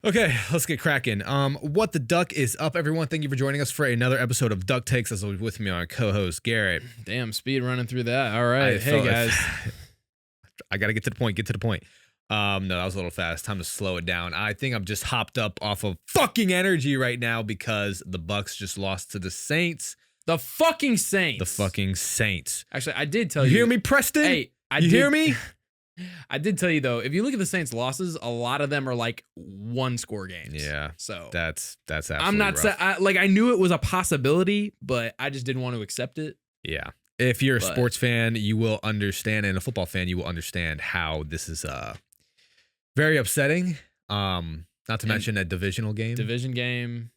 Okay, let's get cracking. What the duck is up, everyone? Thank you for joining us for another episode of DuckTakes. As always, with me, our co-host Garrett. Damn, speed running through that. All right, hey guys. I gotta get to the point. No, that was a little fast. Time to slow it down. I think I'm just hopped up off of fucking energy right now because the Bucks just lost to the Saints. The fucking Saints. Actually, I did tell you. You hear me, Preston? Hey, hear me? I did tell you though. If you look at the Saints' losses, a lot of them are like one-score games. Yeah. So that's absolutely I'm not rough. I knew it was a possibility, but I just didn't want to accept it. Yeah. If you're a sports fan, you will understand, and a football fan, you will understand how this is very upsetting. Not to mention a division game.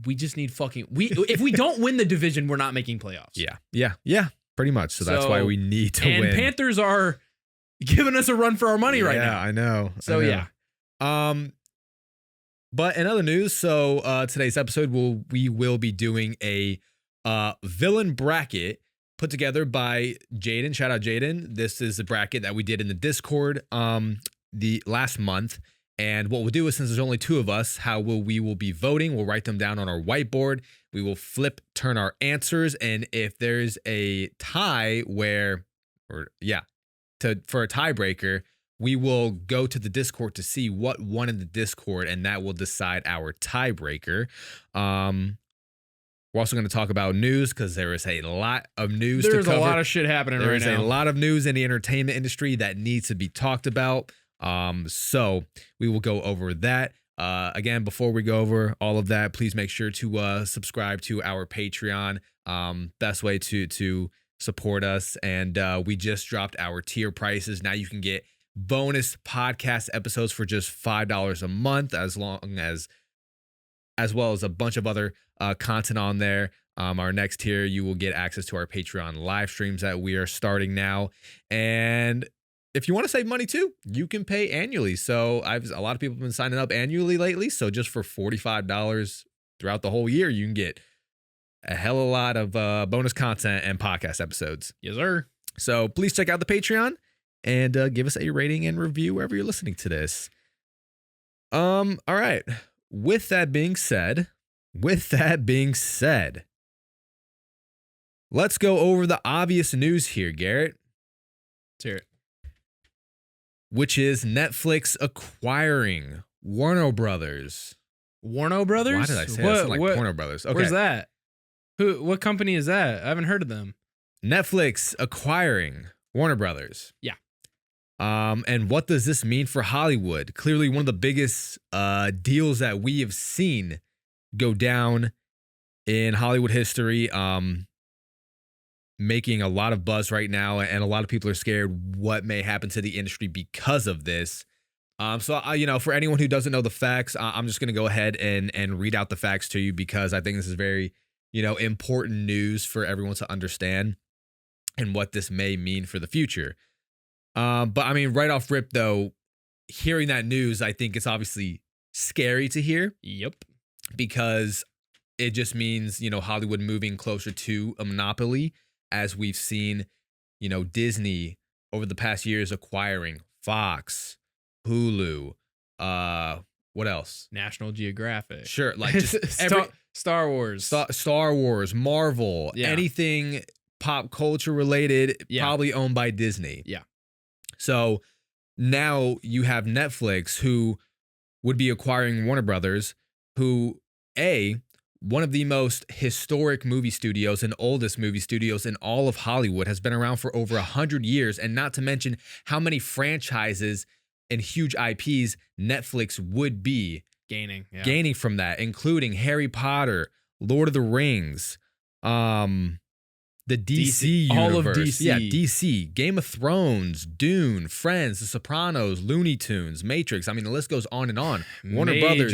We just need if we don't win the division, we're not making playoffs. Yeah. Pretty much. So that's why we need to win. And Panthers are giving us a run for our money right now. Yeah, I know. Yeah. But in other news, so today's episode we will be doing a villain bracket put together by Jaden. Shout out Jaden. This is a bracket that we did in the Discord the last month. And what we'll do is, since there's only two of us, we will be voting. We'll write them down on our whiteboard. We will turn our answers. And if there's a tie for a tiebreaker, we will go to the Discord to see what won in the Discord, and that will decide our tiebreaker. We're also going to talk about news because there is a lot of news to cover. There's a lot of shit happening right now. There is a lot of news in the entertainment industry that needs to be talked about. So we will go over that. Again, before we go over all of that, please make sure to subscribe to our Patreon. Best way to support us. And we just dropped our tier prices. Now you can get bonus podcast episodes for just $5 a month, as well as a bunch of other content on there. Our next tier, you will get access to our Patreon live streams that we are starting now. And if you want to save money too, you can pay annually. So a lot of people have been signing up annually lately. So just for $45 throughout the whole year, you can get a hell of a lot of bonus content and podcast episodes. Yes, sir. So please check out the Patreon and give us a rating and review wherever you're listening to this. All right. With that being said, let's go over the obvious news here, Garrett. Let's hear it. Which is Netflix acquiring Warner Brothers. Warner Brothers? Why did I say that? Like Porno Brothers. Okay. Where's that? What company is that? I haven't heard of them. Netflix acquiring Warner Brothers. Yeah. And what does this mean for Hollywood? Clearly one of the biggest deals that we have seen go down in Hollywood history. Making a lot of buzz right now, and a lot of people are scared what may happen to the industry because of this. So for anyone who doesn't know the facts, I'm just going to go ahead and read out the facts to you because I think this is very, important news for everyone to understand and what this may mean for the future. But I mean, right off rip though, hearing that news, I think it's obviously scary to hear. Yep. Because it just means, Hollywood moving closer to a monopoly. As we've seen, Disney over the past years acquiring Fox, Hulu, what else? National Geographic. Sure, like just Star Wars. Star Wars, Marvel, anything pop culture related, probably owned by Disney. Yeah. So now you have Netflix, who would be acquiring Warner Brothers, who one of the most historic movie studios and oldest movie studios in all of Hollywood, has been around for over 100 years. And not to mention how many franchises and huge IPs Netflix would be gaining from that, including Harry Potter, Lord of the Rings, the DC universe. All of DC. Yeah, DC, Game of Thrones, Dune, Friends, The Sopranos, Looney Tunes, Matrix. I mean, the list goes on and on. Warner Brothers.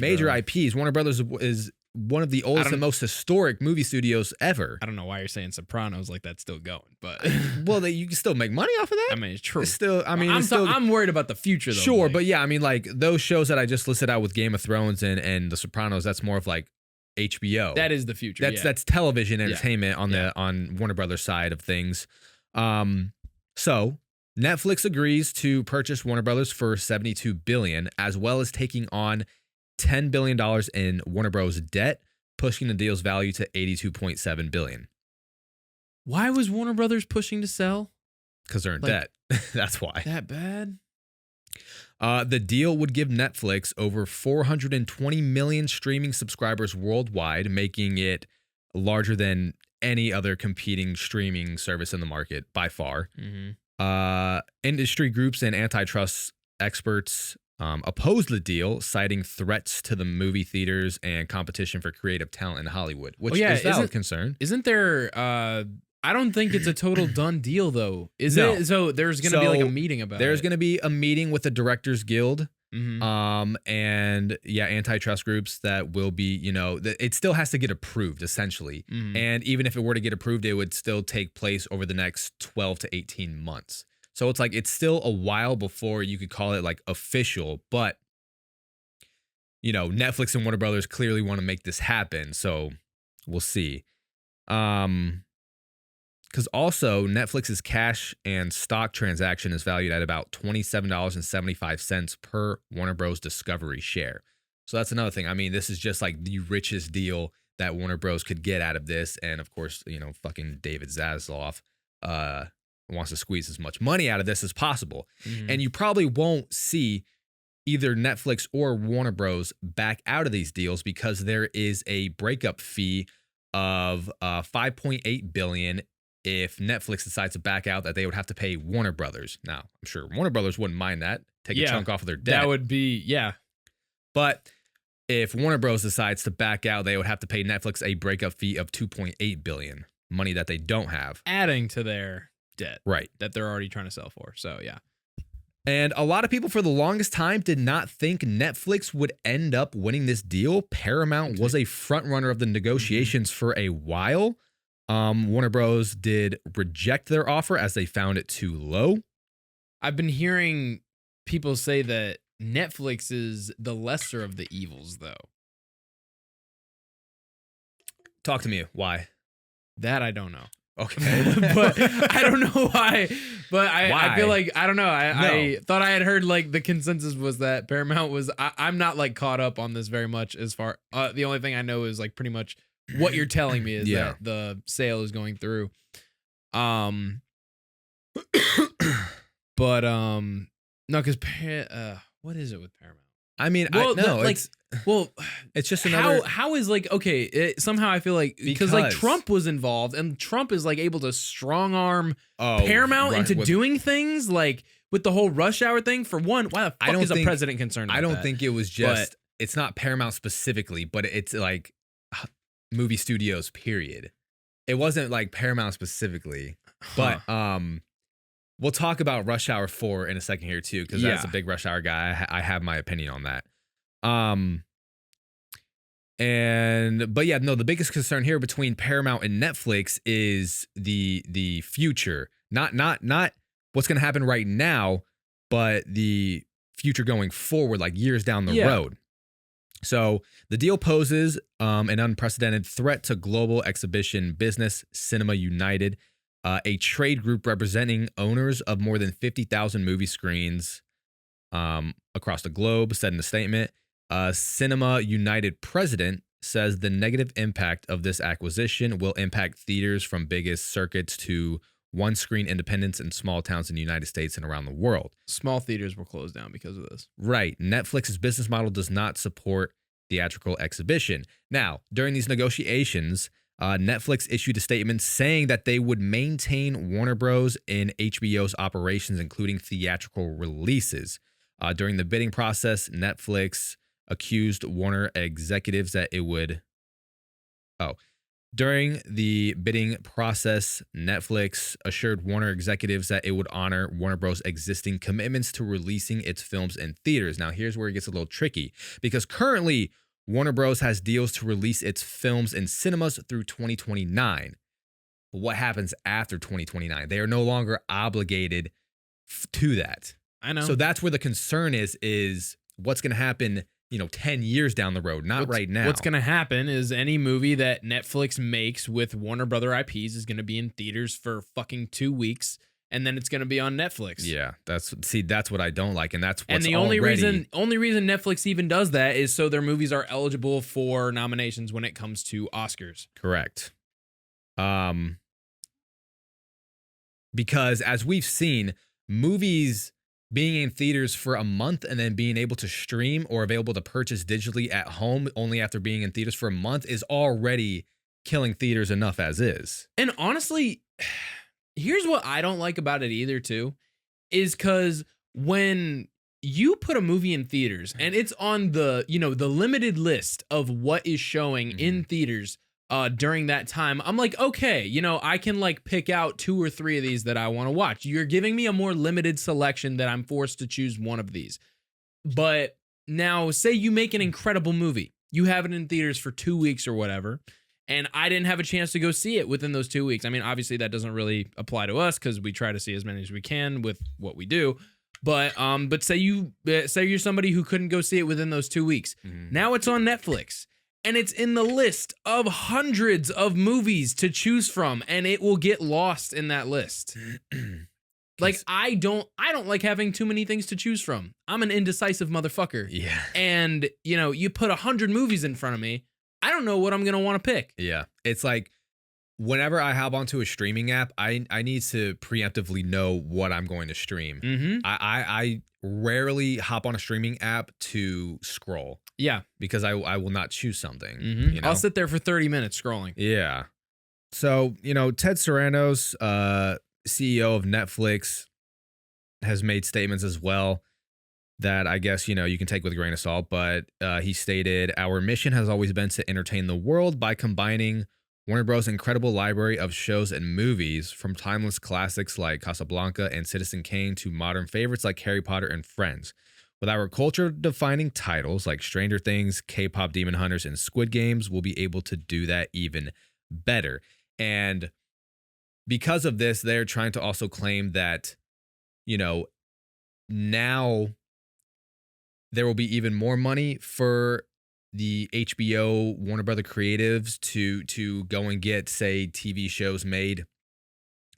Major IPs. Warner Brothers is one of the oldest and most historic movie studios ever. I don't know why you're saying Sopranos like that's still going, but well, you can still make money off of that. I mean, it's true. It's still, I'm worried about the future though. Sure, but yeah, I mean, like those shows that I just listed out with Game of Thrones and The Sopranos, that's more of like HBO. That is the future. That's television entertainment on Warner Brothers side of things. So Netflix agrees to purchase Warner Brothers for $72 billion, as well as taking on $10 billion in Warner Bros. Debt, pushing the deal's value to $82.7 billion. Why was Warner Brothers pushing to sell? Because they're in debt. That's why. That bad? The deal would give Netflix over 420 million streaming subscribers worldwide, making it larger than any other competing streaming service in the market by far. Industry groups and antitrust experts opposed the deal, citing threats to the movie theaters and competition for creative talent in Hollywood, which is valid concern. Isn't there... I don't think it's a total done deal, though. Is it? So there's going to be like a meeting about it. There's going to be a meeting with the Directors Guild, and antitrust groups that will be, it still has to get approved, essentially. And even if it were to get approved, it would still take place over the next 12 to 18 months. So it's like, it's still a while before you could call it like official, but, Netflix and Warner Brothers clearly want to make this happen. So we'll see. Because also Netflix's cash and stock transaction is valued at about $27.75 per Warner Bros. Discovery share. So that's another thing. I mean, this is just like the richest deal that Warner Bros. Could get out of this. And of course, fucking David Zaslav wants to squeeze as much money out of this as possible. And you probably won't see either Netflix or Warner Bros. Back out of these deals because there is a breakup fee of $5.8 billion. If Netflix decides to back out, that they would have to pay Warner Brothers. Now, I'm sure Warner Brothers wouldn't mind that. Take a chunk off of their debt. That would be, But if Warner Bros. Decides to back out, they would have to pay Netflix a breakup fee of $2.8 billion, money that they don't have. Adding to their debt. Right. That they're already trying to sell for. So, yeah. And a lot of people for the longest time did not think Netflix would end up winning this deal. Paramount was a front runner of the negotiations for a while. Warner Bros. Did reject their offer as they found it too low. I've been hearing people say that Netflix is the lesser of the evils, though. Talk to me. Why? That I don't know. Okay. But I don't know why. But I feel like, I don't know. I thought I had heard like the consensus was that Paramount was, I'm not like caught up on this very much as far, the only thing I know is like pretty much what you're telling me is that the sale is going through. But no, because what is it with Paramount? I mean, it's just another. How is like somehow I feel like because like Trump was involved and Trump is like able to strong arm Paramount into doing things like with the whole rush hour thing. For one, why the fuck is a president concerned? I don't think it was just. It's not Paramount specifically, but it's like movie studios. Period. It wasn't like Paramount specifically, but we'll talk about Rush Hour 4 in a second here too, because that's a big Rush Hour guy. I have my opinion on that. The biggest concern here between Paramount and Netflix is the future. Not what's going to happen right now, but the future going forward, like years down the road. So the deal poses an unprecedented threat to global exhibition business, Cinema United, a trade group representing owners of more than 50,000 movie screens across the globe, said in a statement. Cinema United president says the negative impact of this acquisition will impact theaters from biggest circuits to one-screen independents in small towns in the United States and around the world. Small theaters will close down because of this. Right. Netflix's business model does not support theatrical exhibition. Now, during these negotiations, Netflix issued a statement saying that they would maintain Warner Bros. In HBO's operations, including theatrical releases. During the bidding process, Netflix accused Warner executives that it would... During the bidding process, Netflix assured Warner executives that it would honor Warner Bros. Existing commitments to releasing its films in theaters. Now, here's where it gets a little tricky, because currently Warner Bros. Has deals to release its films in cinemas through 2029. But what happens after 2029? They are no longer obligated to that. I know. So that's where the concern is what's going to happen 10 years down the road, right now. What's going to happen is any movie that Netflix makes with Warner Brother IPs is going to be in theaters for fucking 2 weeks. and then it's going to be on Netflix. Yeah, that's what I don't like, and that's what's the only reason Netflix even does that is so their movies are eligible for nominations when it comes to Oscars. Correct. Because as we've seen, movies being in theaters for a month and then being able to stream or available to purchase digitally at home only after being in theaters for a month is already killing theaters enough as is. And honestly, here's what I don't like about it either too, is because when you put a movie in theaters and it's on the limited list of what is showing in theaters during that time, I'm like, okay, I can like pick out 2 or 3 of these that I want to watch. You're giving me a more limited selection that I'm forced to choose one of these. But now say you make an incredible movie, you have it in theaters for 2 weeks or whatever, and I didn't have a chance to go see it within those 2 weeks. I mean, obviously that doesn't really apply to us because we try to see as many as we can with what we do. But say you're somebody who couldn't go see it within those 2 weeks. Now it's on Netflix. And it's in the list of hundreds of movies to choose from, and it will get lost in that list. Like I don't like having too many things to choose from. I'm an indecisive motherfucker. Yeah. And you put 100 movies in front of me, I don't know what I'm gonna want to pick. Yeah. It's like whenever I hop onto a streaming app, I need to preemptively know what I'm going to stream. I rarely hop on a streaming app to scroll. Yeah. Because I will not choose something. I'll sit there for 30 minutes scrolling. Yeah. So, Ted Sarandos, CEO of Netflix, has made statements as well that I guess, you can take with a grain of salt. But he stated, "Our mission has always been to entertain the world by combining Warner Bros.' incredible library of shows and movies, from timeless classics like Casablanca and Citizen Kane to modern favorites like Harry Potter and Friends. With our culture-defining titles like Stranger Things, K-pop Demon Hunters, and Squid Games, we'll be able to do that even better." And because of this, they're trying to also claim that, now there will be even more money for the HBO Warner Brother creatives to go and get, say, TV shows made.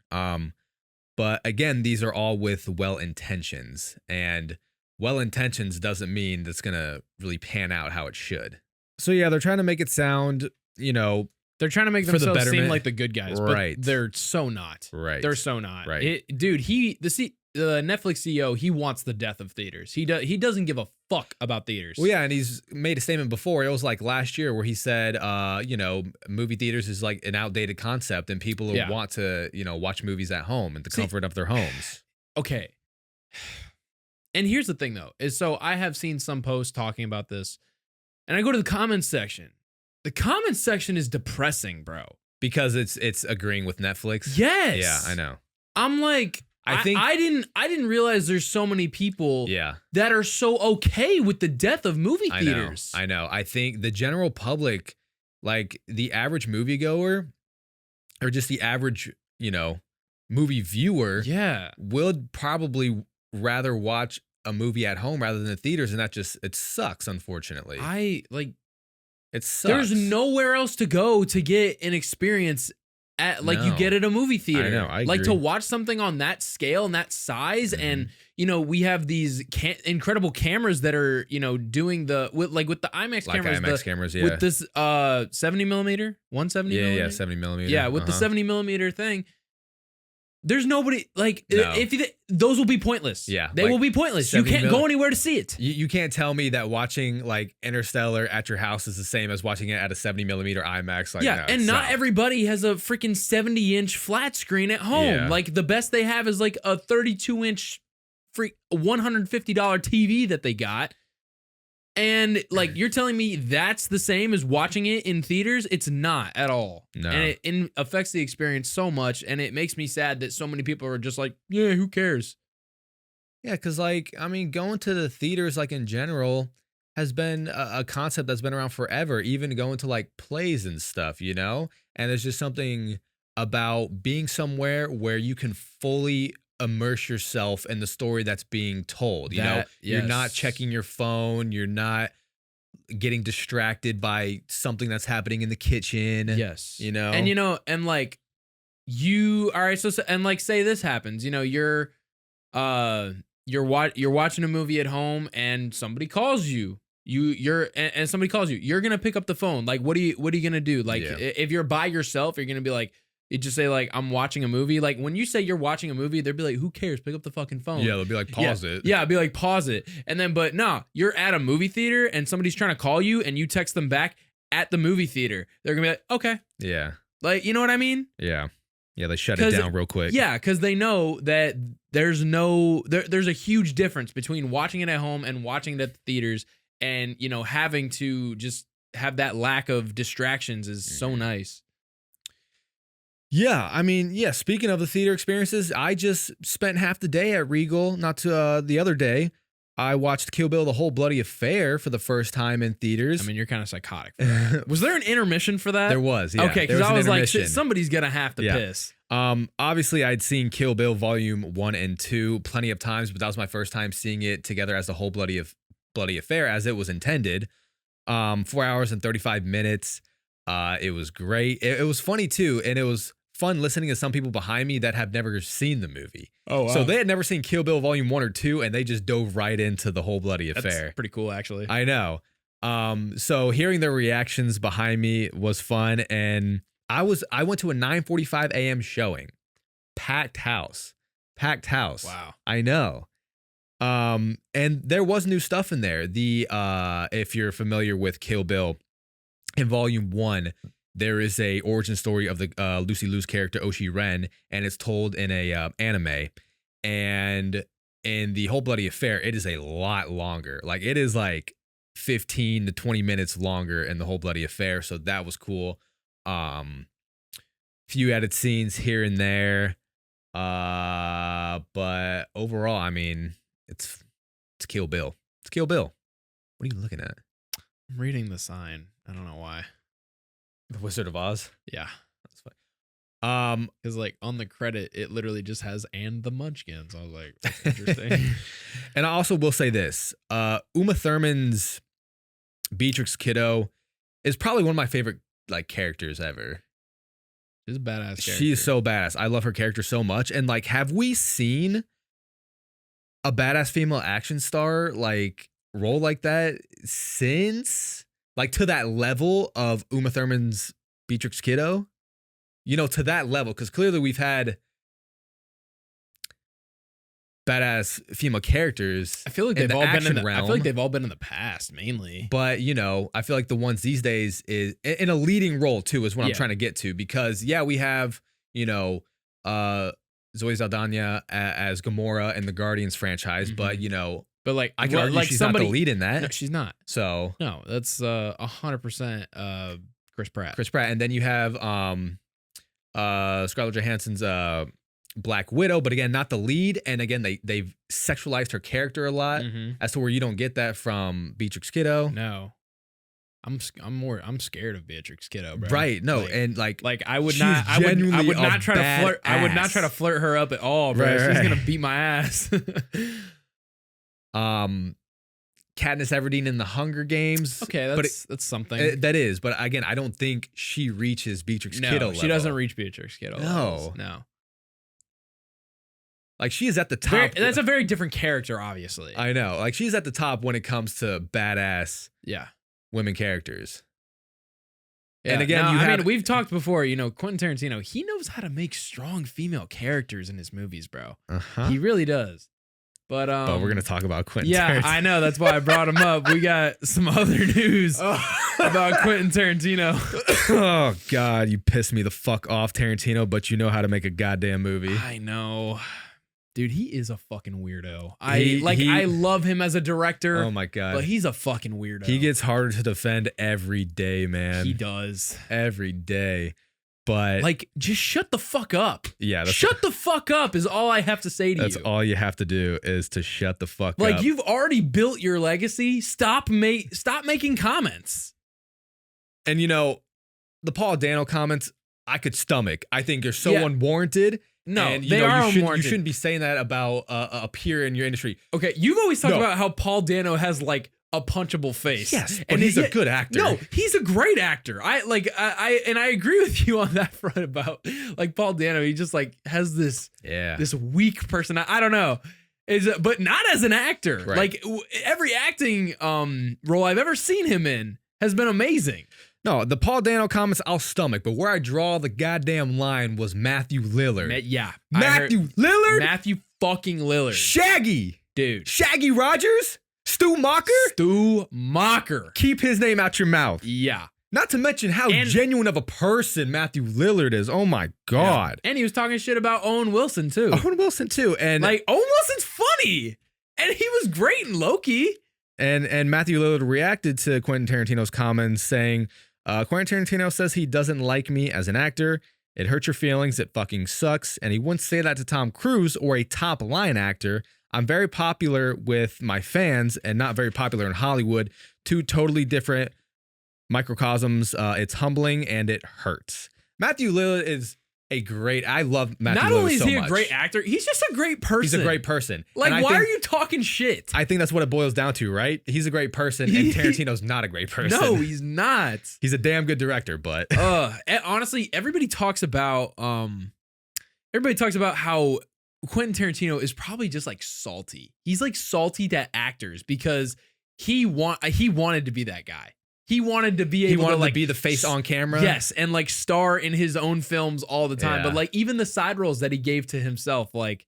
But again, these are all with well-intentions, and well-intentions doesn't mean that's going to really pan out how it should. So yeah, they're trying to make it sound, they're trying to make themselves seem like the good guys, right? But they're so not. Right. They're so not. Right. The Netflix CEO, he wants the death of theaters. He doesn't give a fuck about theaters. Well, yeah, and he's made a statement before. It was like last year where he said, movie theaters is like an outdated concept, and people want to, watch movies at home in the comfort of their homes. Okay. And here's the thing, though, is so I have seen some posts talking about this, and I go to the comments section. The comments section is depressing, bro. Because it's agreeing with Netflix. Yes. Yeah, I know. I'm like, I didn't realize there's so many people that are so okay with the death of movie theaters. I know. I think the general public, like the average moviegoer, or just the average, movie viewer, would probably rather watch a movie at home rather than the theaters, and it sucks, unfortunately. It sucks. There's nowhere else to go to get an experience you get at a movie theater. I know. I agree. Like to watch something on that scale and that size, and we have these incredible cameras that are doing with the IMAX cameras, with this 70 millimeter, 170 millimeter? Yeah, 70 millimeter. Yeah, with the 70 millimeter thing. There's nobody those will be pointless. Yeah, they will be pointless. You can't go anywhere to see it. You can't tell me that watching like Interstellar at your house is the same as watching it at a 70 millimeter IMAX. And not everybody has a freaking 70-inch flat screen at home. Yeah. Like the best they have is like a 32-inch $150 TV that they got. And like you're telling me that's the same as watching it in theaters? It's not at all. No. And it affects the experience so much, and it makes me sad that so many people are just like, yeah, who cares? Yeah, because going to the theaters in general has been a concept that's been around forever, even going to like plays and stuff, And there's just something about being somewhere where you can fully immerse yourself in the story that's being told. You're not checking your phone, you're not getting distracted by something that's happening in the kitchen. Yes. And all right, so and like say this happens, you're watching a movie at home and somebody calls you. And somebody calls you. You're gonna pick up the phone. Like, what are you gonna do? Like, if you're by yourself, you're gonna be like, you just say like, I'm watching a movie. Like when you say you're watching a movie, they'll be like, who cares? Pick up the fucking phone. Yeah, they'll be like, pause it. Yeah, I'll be like, pause it. And then, but nah, you're at a movie theater and somebody's trying to call you and you text them back at the movie theater. They're gonna be like, okay. Yeah. Like, you know what I mean? Yeah. Yeah, they shut it down real quick. Yeah, because they know that there's a huge difference between watching it at home and watching it at the theaters. And, having to just have that lack of distractions is so nice. Yeah, I mean, speaking of the theater experiences, I just spent half the day at Regal, not to the other day. I watched Kill Bill: The Whole Bloody Affair for the first time in theaters. I mean, you're kind of psychotic for that. Was there an intermission for that? There was, yeah. Okay, because I was like, shit, somebody's going to have to piss. Obviously, I'd seen Kill Bill Volume 1 and 2 plenty of times, but that was my first time seeing it together as The Whole Bloody Affair as it was intended. 4 hours and 35 minutes. It was great. It was funny too, and it was fun listening to some people behind me that have never seen the movie. Oh, wow. So they had never seen Kill Bill Volume 1 or 2, and they just dove right into The Whole Bloody Affair. That's pretty cool, actually. I know. So hearing their reactions behind me was fun, and I went to a 9:45 a.m. showing. Packed house. Wow. I know. And there was new stuff in there. If you're familiar with Kill Bill, in Volume 1, there is a origin story of the Lucy Liu's character Oshi Ren, and it's told in a anime. And in The Whole Bloody Affair, it is a lot longer. Like it is like 15 to 20 minutes longer in The Whole Bloody Affair. So that was cool. Few added scenes here and there. But overall, I mean, it's Kill Bill. It's Kill Bill. What are you looking at? I'm reading the sign. I don't know why. The Wizard of Oz? Yeah. That's fine. Because like on the credit, it literally just has "and the Munchkins." I was like, that's interesting. And I also will say this: Uma Thurman's Beatrix Kiddo is probably one of my favorite like characters ever. She's a badass character. She's so badass. I love her character so much. And like, have we seen a badass female action star like role like that since? Like to that level of Uma Thurman's Beatrix Kiddo, to that level, because clearly we've had badass female characters. I feel like they've all been in the realm. I feel like they've all been in the past mainly. But I feel like the ones these days is in a leading role too is what I'm trying to get to, because we have Zoe Saldana as Gamora in the Guardians franchise, but but like I can argue she's not the lead in that. No, she's not. So no, that's 100% Chris Pratt. And then you have Scarlett Johansson's Black Widow, but again, not the lead. And again, they've sexualized her character a lot, as to where you don't get that from Beatrix Kiddo. No. I'm scared of Beatrix Kiddo, bro. Right. No, and like I would not try to flirt. I would not try to flirt her up at all, bro. Right, she's gonna beat my ass. Katniss Everdeen in the Hunger Games. Okay, that's something. That is, but again, I don't think she reaches Beatrix Kiddo level. She doesn't reach Beatrix Kiddo levels. No. Like she is at the top. That's a very different character, obviously. I know. Like she's at the top when it comes to badass women characters. Yeah. And again, we've talked before, Quentin Tarantino, he knows how to make strong female characters in his movies, bro. He really does. But we're going to talk about Quentin Tarantino. I know. That's why I brought him up. We got some other news about Quentin Tarantino. Oh, God. You pissed me the fuck off, Tarantino, but you know how to make a goddamn movie. I know. Dude, he is a fucking weirdo. I love him as a director. Oh, my God. But he's a fucking weirdo. He gets harder to defend every day, man. He does. Every day. But like, just shut the fuck up. Yeah. Shut the fuck up is all I have to say to you. That's all you have to do is to shut the fuck up. Like, you've already built your legacy. Stop making comments. And the Paul Dano comments, I could stomach. I think you're so unwarranted. No, and, they are unwarranted. You shouldn't be saying that about a peer in your industry. Okay, you've always talked about how Paul Dano has like a punchable face. Yes, but he's a good actor. No, he's a great actor. I agree with you on that front about like Paul Dano. He just like has this weak person. I don't know. But not as an actor. Right. Like every acting role I've ever seen him in has been amazing. No, the Paul Dano comments I'll stomach, but where I draw the goddamn line was Matthew Lillard. Matthew Lillard? Matthew fucking Lillard. Shaggy. Dude. Shaggy Rogers? Stu Macher? Keep his name out your mouth. Yeah. Not to mention how genuine of a person Matthew Lillard is. Oh my God. Yeah. And he was talking shit about Owen Wilson too. And like Owen Wilson's funny. And he was great in Loki. And Matthew Lillard reacted to Quentin Tarantino's comments saying, Quentin Tarantino says he doesn't like me as an actor. It hurts your feelings. It fucking sucks. And he wouldn't say that to Tom Cruise or a top line actor. I'm very popular with my fans and not very popular in Hollywood. Two totally different microcosms. It's humbling and it hurts. Matthew Lillard is I love Matthew Lillard so much. Not only is he a great actor, he's just a great person. He's a great person. Like, why are you talking shit? I think that's what it boils down to, right? He's a great person, and Tarantino's not a great person. No, he's not. He's a damn good director, but honestly, everybody talks about how Quentin Tarantino is probably just like salty. He's like salty to actors because he wanted to be that guy. He wanted to be able to be the face on camera. Yes, and like star in his own films all the time. Yeah. But like even the side roles that he gave to himself, like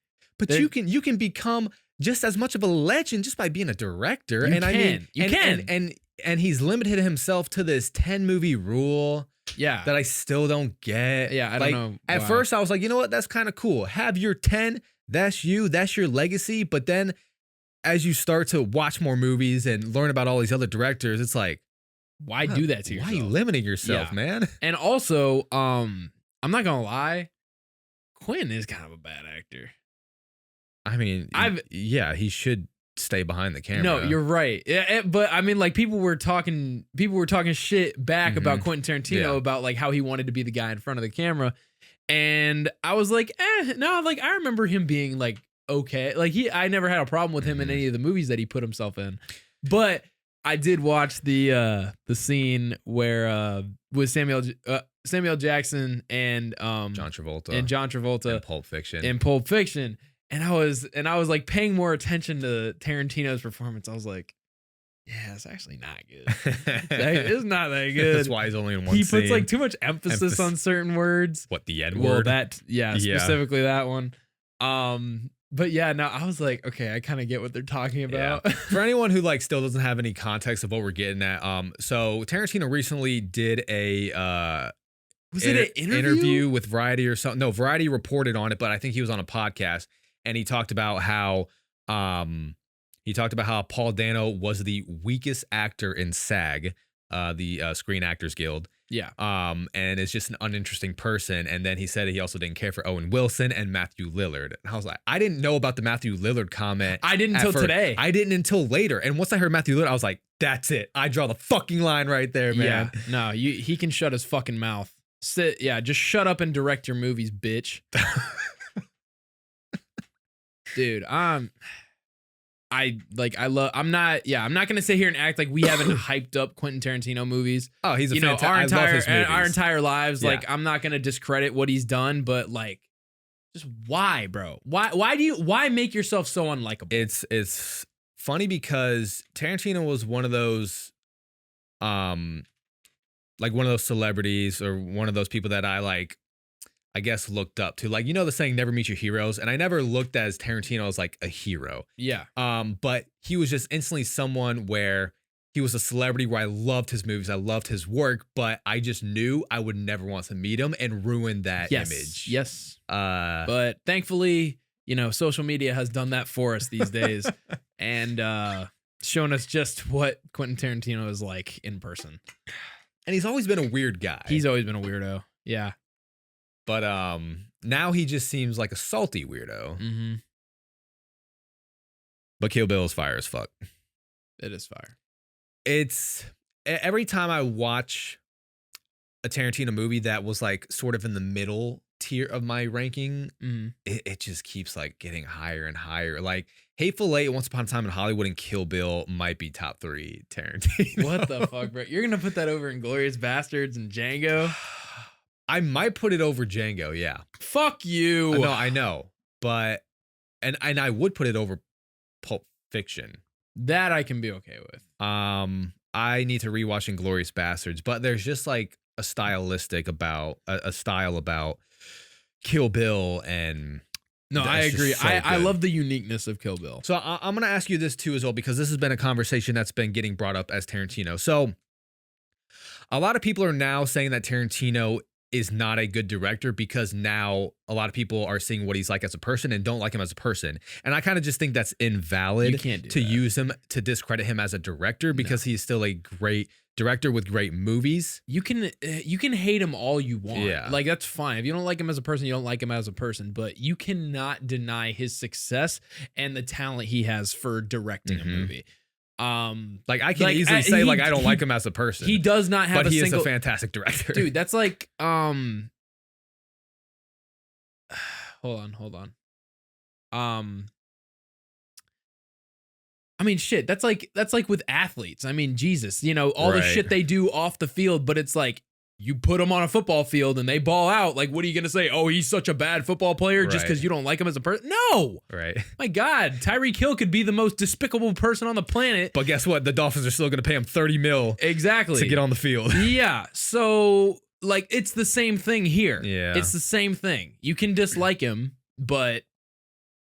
you can become just as much of a legend just by being a director. And he's limited himself to this 10 movie rule. Yeah. That I still don't get. Yeah, I don't know. At first I was like, you know what? That's kind of cool. Have your 10, that's you, that's your legacy. But then as you start to watch more movies and learn about all these other directors, it's like, why do that to yourself? Why are you limiting yourself, man? And also, I'm not gonna lie, Quinn is kind of a bad actor. I mean, he should stay behind the camera. No, you're right. But I mean, like people were talking shit back about Quentin Tarantino about like how he wanted to be the guy in front of the camera, and I was like, no, like I remember him being like okay, like I never had a problem with him in any of the movies that he put himself in, but I did watch the scene where with Samuel Jackson and John Travolta in Pulp Fiction, and I was like paying more attention to Tarantino's performance. I was like, yeah, it's actually not good. It's not that good. That's why he's only in one scene. He puts like too much emphasis on certain words. What, the N word? Well, specifically that one. But yeah, no, I was like, okay, I kind of get what they're talking about. Yeah. For anyone who like still doesn't have any context of what we're getting at, so Tarantino recently did a was it an interview with Variety or something? No, Variety reported on it, but I think he was on a podcast and he talked about how Paul Dano was the weakest actor in SAG, the Screen Actors Guild. Yeah. And is just an uninteresting person. And then he said he also didn't care for Owen Wilson and Matthew Lillard. And I was like, I didn't know about the Matthew Lillard comment. I didn't until today. I didn't until later. And once I heard Matthew Lillard, I was like, that's it. I draw the fucking line right there, man. Yeah. No, he can shut his fucking mouth. Just shut up and direct your movies, bitch. Dude, I'm not gonna sit here and act like we haven't hyped up Quentin Tarantino movies. Oh, he's a fantastic. Our I love his movies. Our entire lives. Yeah. Like, I'm not gonna discredit what he's done, but like, just why, bro? Why make yourself so unlikable? It's funny because Tarantino was one of those, like one of those celebrities or one of those people that I guess looked up to. Like, you know the saying, never meet your heroes. And I never looked at as Tarantino as like a hero. Yeah. But he was just instantly someone where he was a celebrity where I loved his movies. I loved his work, but I just knew I would never want to meet him and ruin that image. Yes. But thankfully, social media has done that for us these days and shown us just what Quentin Tarantino is like in person. And he's always been a weird guy. He's always been a weirdo. Yeah. But now he just seems like a salty weirdo. Mm-hmm. But Kill Bill is fire as fuck. It is fire. It's every time I watch a Tarantino movie that was like sort of in the middle tier of my ranking, it just keeps like getting higher and higher. Like Hateful Eight, Once Upon a Time in Hollywood, and Kill Bill might be top 3 Tarantino. What the fuck, bro? You're gonna put that over Inglourious Bastards and Django? I might put it over Django, yeah. Fuck you. No, I know, but and I would put it over Pulp Fiction. That I can be okay with. I need to rewatch Inglourious Bastards, but there's just like a stylistic about a style about Kill Bill and. No, I agree. So I love the uniqueness of Kill Bill. So I'm going to ask you this too as well, because this has been a conversation that's been getting brought up as Tarantino. So a lot of people are now saying that Tarantino is not a good director because now a lot of people are seeing what he's like as a person and don't like him as a person. And I kind of just think that's invalid to use him to discredit him as a director because he's still a great director with great movies. You can hate him all you want. Yeah. Like, that's fine. If you don't like him as a person, you don't like him as a person, but you cannot deny his success and the talent he has for directing a movie. Like I can easily say like I don't like him as a person. He does not have but he is a fantastic director. Dude, that's like hold on. I mean, shit, that's like with athletes. I mean, Jesus, you know, all the shit they do off the field, but it's like you put them on a football field and they ball out. Like, what are you going to say? Oh, he's such a bad football player just because you don't like him as a person? No. Right. My God, Tyreek Hill could be the most despicable person on the planet. But guess what? The Dolphins are still going to pay him $30 million to get on the field. Yeah. So, like, it's the same thing here. Yeah. It's the same thing. You can dislike him, but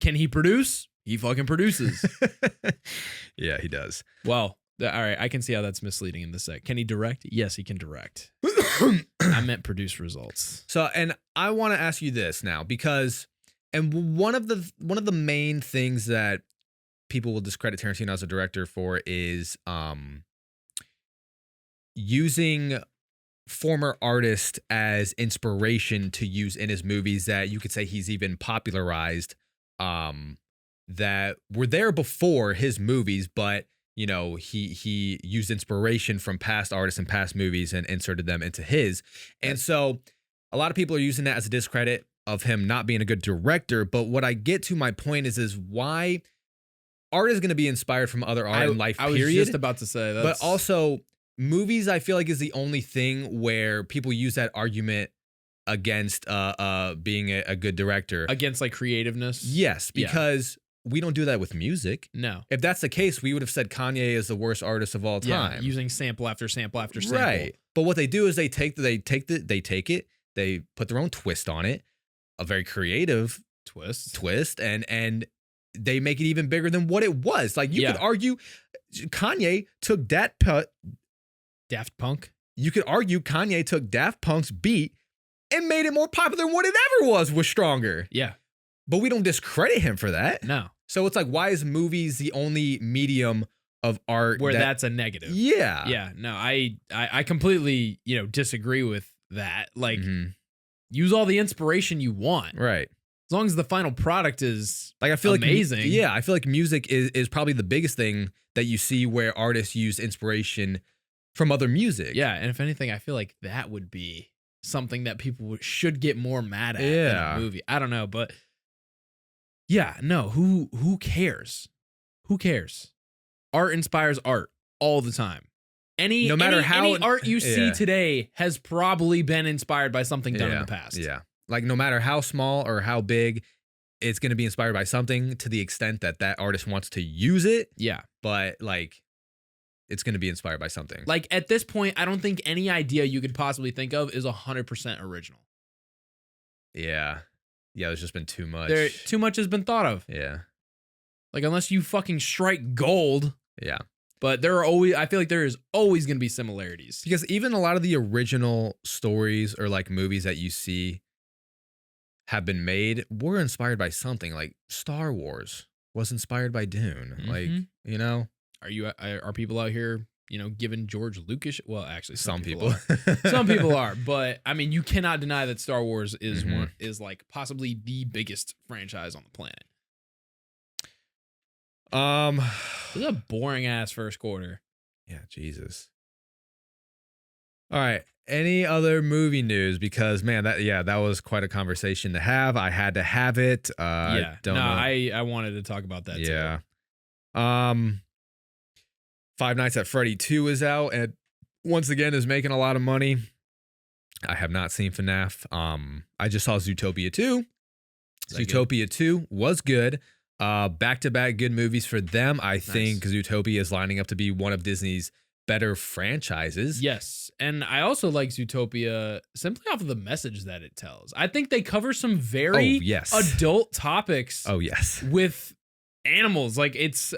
can he produce? He fucking produces. Yeah, he does. Well, all right, I can see how that's misleading in this sec. Can he direct? Yes, he can direct. I meant produce results. So, and I want to ask you this now because, and one of the main things that people will discredit Tarantino as a director for is using former artists as inspiration to use in his movies that you could say he's even popularized, that were there before his movies, but you know, he used inspiration from past artists and past movies and inserted them into his. And so a lot of people are using that as a discredit of him not being a good director. But what I get to my point is why art is going to be inspired from other art in life, period. I was just about to say that. But also movies, I feel like, is the only thing where people use that argument against being a good director. Against like creativeness? Yes, because we don't do that with music. No. If that's the case, we would have said Kanye is the worst artist of all time. Yeah, using sample after sample after sample. Right. But what they do is they take it, they put their own twist on it, a very creative twist, and they make it even bigger than what it was. Like you could argue Kanye took Daft Punk. You could argue Kanye took Daft Punk's beat and made it more popular than what it ever was stronger. Yeah. But we don't discredit him for that. No. So it's like, why is movies the only medium of art where that's a negative? Yeah. Yeah. No, I completely, disagree with that. Like, use all the inspiration you want. Right. As long as the final product is like, I feel amazing. I feel like music is probably the biggest thing that you see where artists use inspiration from other music. Yeah. And if anything, I feel like that would be something that people should get more mad at in a movie. I don't know, but yeah, no, who cares? Who cares? Art inspires art all the time. Any art you see today has probably been inspired by something done in the past. Yeah. Like no matter how small or how big, it's going to be inspired by something to the extent that artist wants to use it. Yeah. But like, it's going to be inspired by something. Like at this point, I don't think any idea you could possibly think of is 100% original. Yeah. Yeah, there's just been too much. Too much has been thought of. Yeah. Like unless you fucking strike gold. Yeah. But I feel like there is always going to be similarities. Because even a lot of the original stories or like movies that you see have been made were inspired by something. Like Star Wars was inspired by Dune. Like, Are people out here, giving George Lucas? Well, actually, some people. Some people are, but I mean, you cannot deny that Star Wars is like possibly the biggest franchise on the planet. This is a boring ass first quarter. Yeah, Jesus. All right. Any other movie news? Because man, that was quite a conversation to have. I had to have it. I wanted to talk about that. Yeah. Too. Five Nights at Freddy 2 is out and once again is making a lot of money. I have not seen FNAF. I just saw Zootopia 2. Zootopia 2 was good. Back-to-back good movies for them. I think Zootopia is lining up to be one of Disney's better franchises. Yes. And I also like Zootopia simply off of the message that it tells. I think they cover some very adult topics. Oh, yes. With animals. Like it's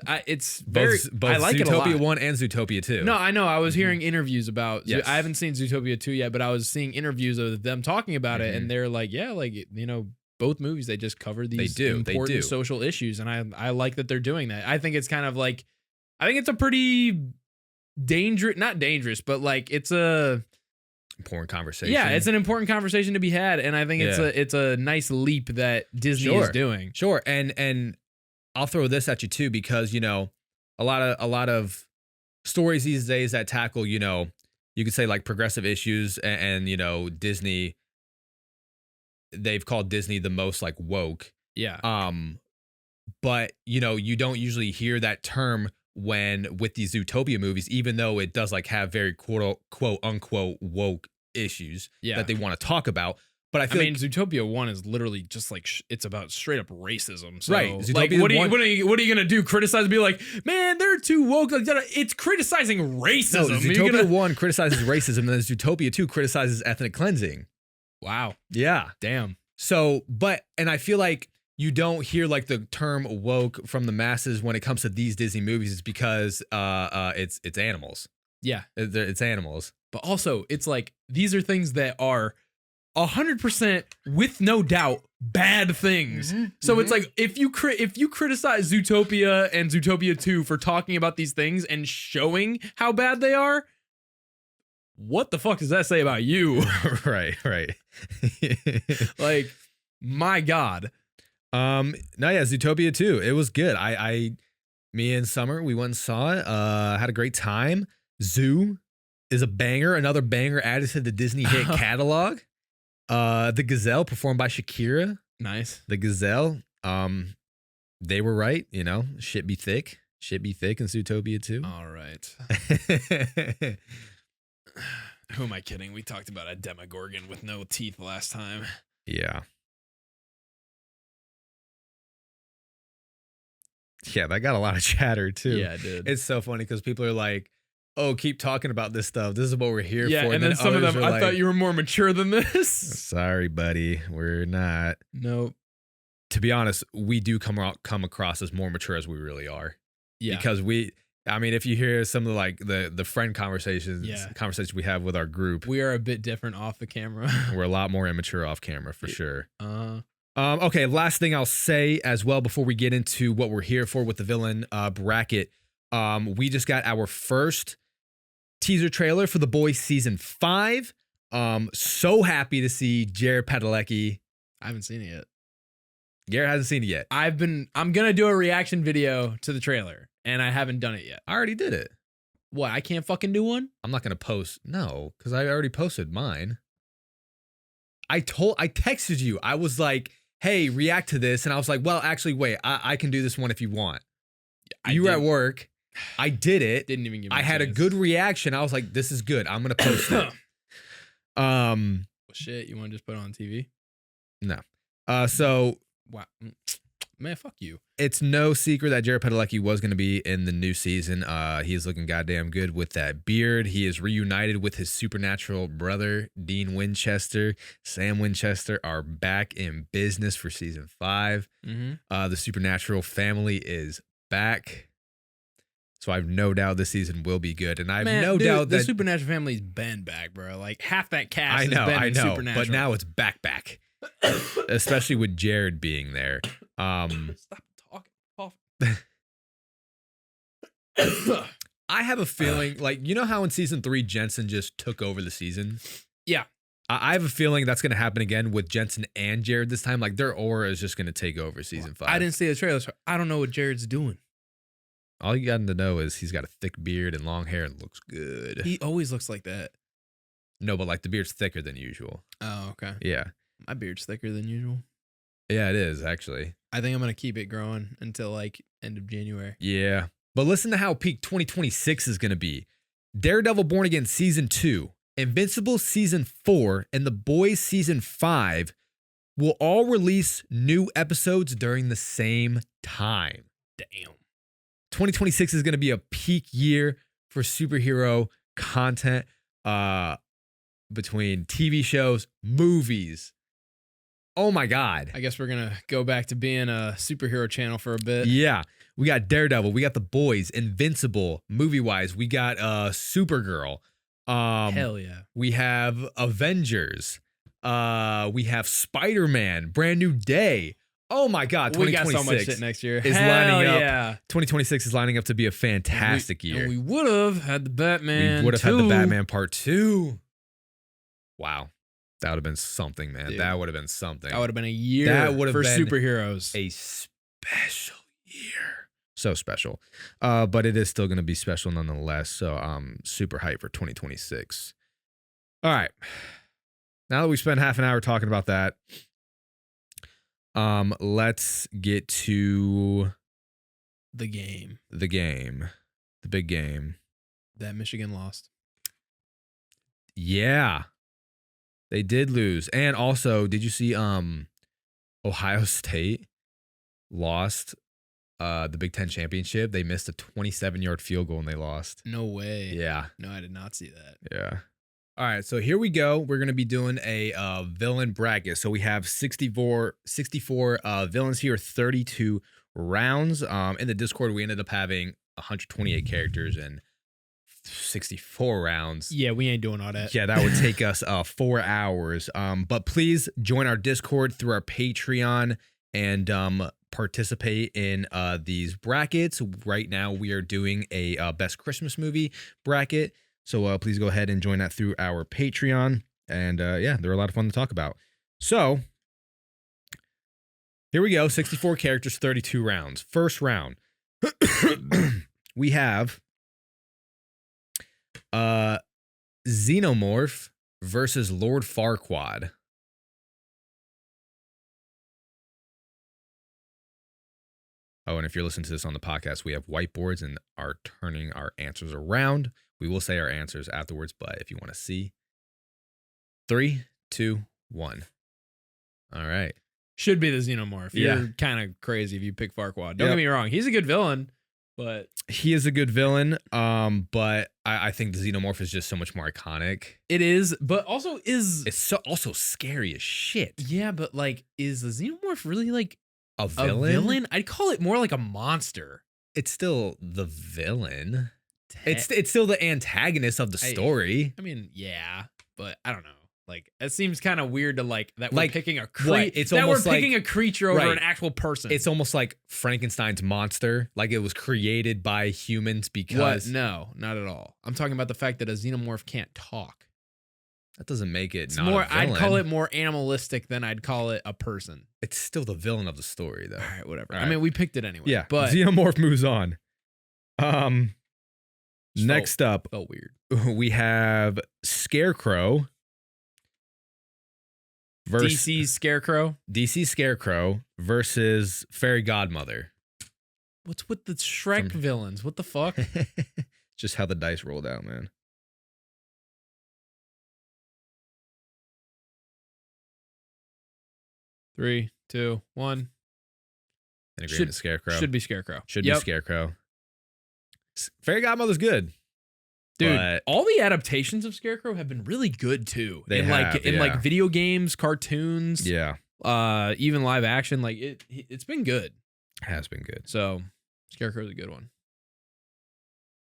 very both I like Zootopia it a lot. 1 and Zootopia 2. No, I know. I was hearing interviews about I haven't seen Zootopia 2 yet, but I was seeing interviews of them talking about it, and they're like, yeah, like, you know, both movies they just cover these important social issues, and I like that they're doing that. I think it's kind of like I think it's a pretty not dangerous, but like it's a important conversation. Yeah, it's an important conversation to be had, and I think it's a nice leap that Disney is doing. Sure. And I'll throw this at you too, because, you know, a lot of stories these days that tackle, you know, you could say like progressive issues and you know, Disney, they've called Disney the most like woke. Yeah. But you know, you don't usually hear that term with these Zootopia movies, even though it does like have very quote unquote woke issues that they want to talk about. But I mean, Zootopia 1 is literally just like it's about straight up racism. So, right. Like, what are you gonna do? Criticize and be like, man, they're too woke. Like, it's criticizing racism. No, Zootopia 1 criticizes racism, and then Zootopia 2 criticizes ethnic cleansing. Wow. Yeah. Damn. So, and I feel like you don't hear like the term woke from the masses when it comes to these Disney movies, is because it's animals. Yeah. It's animals. But also, it's like these are things that are 100% with no doubt bad things. So it's like if you criticize Zootopia and Zootopia 2 for talking about these things and showing how bad they are, what the fuck does that say about you? Right. Like, my God. No, yeah, Zootopia 2. It was good. Me and Summer, we went and saw it. Had a great time. Zoo is a banger, another banger added to the Disney hit catalog. The Gazelle, performed by Shakira. Nice. The Gazelle. They were right, you know. Shit be thick in Zootopia 2. All right. Who am I kidding? We talked about a Demogorgon with no teeth last time. Yeah. Yeah, that got a lot of chatter too. Yeah, it did. It's so funny because people are like, oh, keep talking about this stuff. This is what we're here for. Yeah, and then some of them, I thought you were more mature than this. Sorry, buddy. We're not. Nope. To be honest, we do come across as more mature as we really are. Yeah. Because if you hear some of the friend conversations we have with our group. We are a bit different off the camera. We're a lot more immature off camera for sure. Okay, last thing I'll say as well before we get into what we're here for with the villain bracket. We just got our first teaser trailer for The Boys season 5. So happy to see Jared Padalecki. I haven't seen it yet. Garrett hasn't seen it yet. I'm gonna do a reaction video to the trailer, and I haven't done it yet. I already did it. What? I can't fucking do one? I'm not gonna post. No, because I already posted mine. I texted you. I was like, hey, react to this. And I was like, well, actually, wait, I can do this one if you want. You were at work. I did it. Didn't even give me I had a good reaction. I was like, this is good. I'm going to post it. Well, shit, you want to just put it on TV? No. So. Wow. Man, fuck you. It's no secret that Jared Padalecki was going to be in the new season. He is looking goddamn good with that beard. He is reunited with his supernatural brother, Dean Winchester. Sam Winchester are back in business for season 5. The supernatural family is back. So I have no doubt this season will be good. And I have doubt that the supernatural family's been back, bro. Like half that cast I know, in Supernatural. but now it's back. Especially with Jared being there. Stop talking. I have a feeling, like, you know how in season 3 Jensen just took over the season? Yeah. I have a feeling that's going to happen again with Jensen and Jared this time. Like, their aura is just going to take over season 5. I didn't see the trailer, so I don't know what Jared's doing. All you got to know is he's got a thick beard and long hair and looks good. He always looks like that. No, but like the beard's thicker than usual. Oh, okay. Yeah. My beard's thicker than usual. Yeah, it is actually. I think I'm gonna keep it growing until like end of January. Yeah. But listen to how peak 2026 is going to be. Daredevil Born Again Season 2, Invincible Season 4, and The Boys Season 5 will all release new episodes during the same time. Damn. 2026 is going to be a peak year for superhero content between TV shows, movies. Oh my God. I guess we're going to go back to being a superhero channel for a bit. Yeah. We got Daredevil. We got The Boys, Invincible, movie-wise. We got Supergirl. Hell yeah. We have Avengers. We have Spider-Man, Brand New Day. Oh my God, 2026 we got so much shit next year. Is lining up. Yeah. 2026 is lining up to be a fantastic year. And we would have had the Batman. We would have had the Batman Part 2. Wow. That would have been something, man. Dude, that would have been something. That would have been a year that would have for been superheroes. A special year. So special. But it is still going to be special nonetheless. So I'm super hyped for 2026. All right. Now that we spent half an hour talking about that, let's get to the game. The big game. That Michigan lost. Yeah. They did lose. And also, did you see Ohio State lost the Big Ten championship? They missed a 27-yard field goal and they lost. No way. Yeah. No, I did not see that. Yeah. All right, so here we go. We're going to be doing a villain bracket. So we have 64 villains here, 32 rounds. In the Discord, we ended up having 128 characters and 64 rounds. Yeah, we ain't doing all that. Yeah, that would take us 4 hours. But please join our Discord through our Patreon and participate in these brackets. Right now, we are doing a best Christmas movie bracket. So please go ahead and join that through our Patreon. And yeah, they're a lot of fun to talk about. So here we go. 64 characters, 32 rounds. First round. We have Xenomorph versus Lord Farquaad. Oh, and if you're listening to this on the podcast, we have whiteboards and are turning our answers around. We will say our answers afterwards, but if you want to see. 3, 2, 1. All right. Should be the Xenomorph. You're kind of crazy if you pick Farquaad. Don't get me wrong. He's a good villain, but... He is a good villain, but I think the Xenomorph is just so much more iconic. It is, but also is... It's so also scary as shit. Yeah, but like, is the Xenomorph really like a villain? I'd call it more like a monster. It's still the villain. It's still the antagonist of the story. I mean, yeah, but I don't know. Like, it seems kind of weird to like that we're picking a creature. We're picking a creature over an actual person. It's almost like Frankenstein's monster. Like it was created by humans because no, not at all. I'm talking about the fact that a Xenomorph can't talk. That doesn't make it not more. A villain. I'd call it more animalistic than I'd call it a person. It's still the villain of the story, though. All right, whatever. All right. I mean, we picked it anyway. Yeah, but Xenomorph moves on. Next up, felt weird. We have Scarecrow. DC Scarecrow versus Fairy Godmother. What's with the Shrek villains? What the fuck? Just how the dice rolled out, man. Three, 2, 1. In agreement, Scarecrow. Should be Scarecrow. Should be Scarecrow. Fairy Godmother's good. Dude, all the adaptations of Scarecrow have been really good too. In like video games, cartoons, even live action. Like it's been good. Has been good. So Scarecrow's a good one.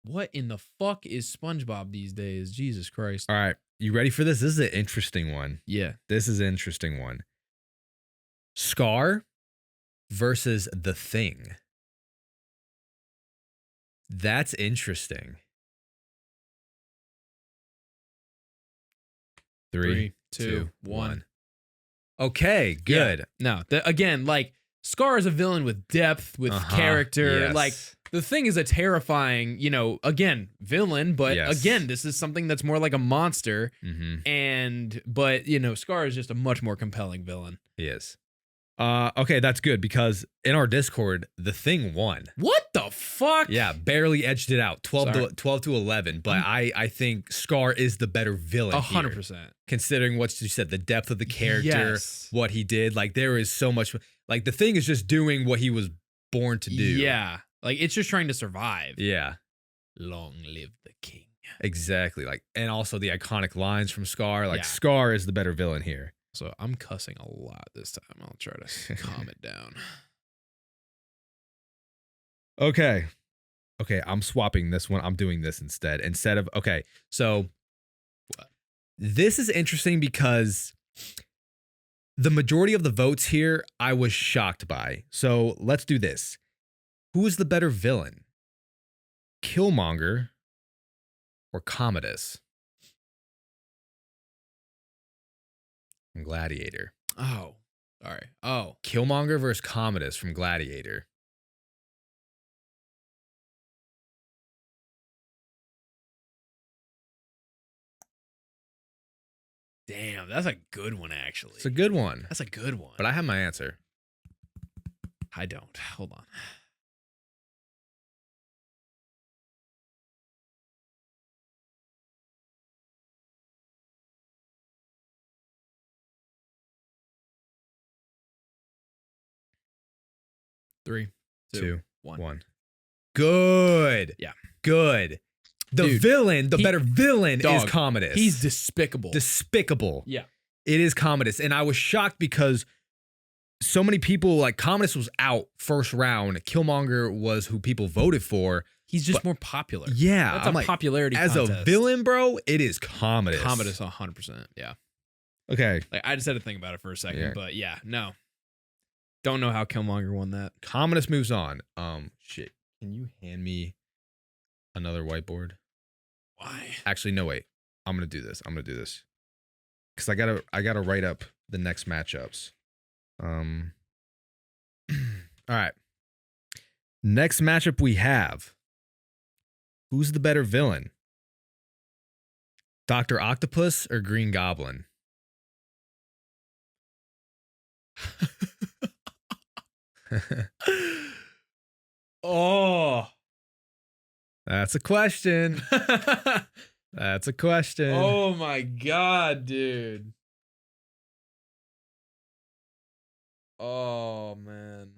What in the fuck is SpongeBob these days? Jesus Christ. All right. You ready for this? This is an interesting one. Yeah. This is an interesting one. Scar versus The Thing. That's interesting. 3, 2, 1. Okay, good. Yeah. No, again, like Scar is a villain with depth, with character. Yes. Like The Thing is a terrifying, again, villain, but again, this is something that's more like a monster. Mm-hmm. But Scar is just a much more compelling villain. He is. Okay, that's good because in our Discord, the Thing won. What the fuck? Yeah, barely edged it out, 12 to 11. But I think Scar is the better villain. 100%. Considering what you said, the depth of the character, what he did, like there is so much. Like the Thing is just doing what he was born to do. Yeah, like it's just trying to survive. Yeah. Long live the king. Exactly. Like, and also the iconic lines from Scar. Like Scar is the better villain here. So I'm cussing a lot this time. I'll try to calm it down. Okay, I'm swapping this one. I'm doing this instead. So what? This is interesting because the majority of the votes here I was shocked by. So let's do this. Who is the better villain? Killmonger or Commodus? From Gladiator. Oh, sorry. Oh. Killmonger versus Commodus from Gladiator. Damn, that's a good one, actually. It's a good one. That's a good one. But I have my answer. I don't. Hold on. Three, two, one. Good. Yeah. Good. The better villain is Commodus. He's despicable. Despicable. Yeah. It is Commodus. And I was shocked because so many people, like Commodus was out first round. Killmonger was who people voted for. He's just more popular. Yeah. That's a popularity contest. As a villain, bro, it is Commodus. Commodus 100%. Yeah. Okay. Like I just had to think about it for a second, but yeah, no. Don't know how Killmonger won that. Commodus moves on. Shit. Can you hand me another whiteboard? Why? Actually, no, wait. I'm gonna do this. Because I gotta write up the next matchups. All right. Next matchup we have. Who's the better villain? Dr. Octopus or Green Goblin? Oh. That's a question. That's a question. Oh my God, dude. Oh man.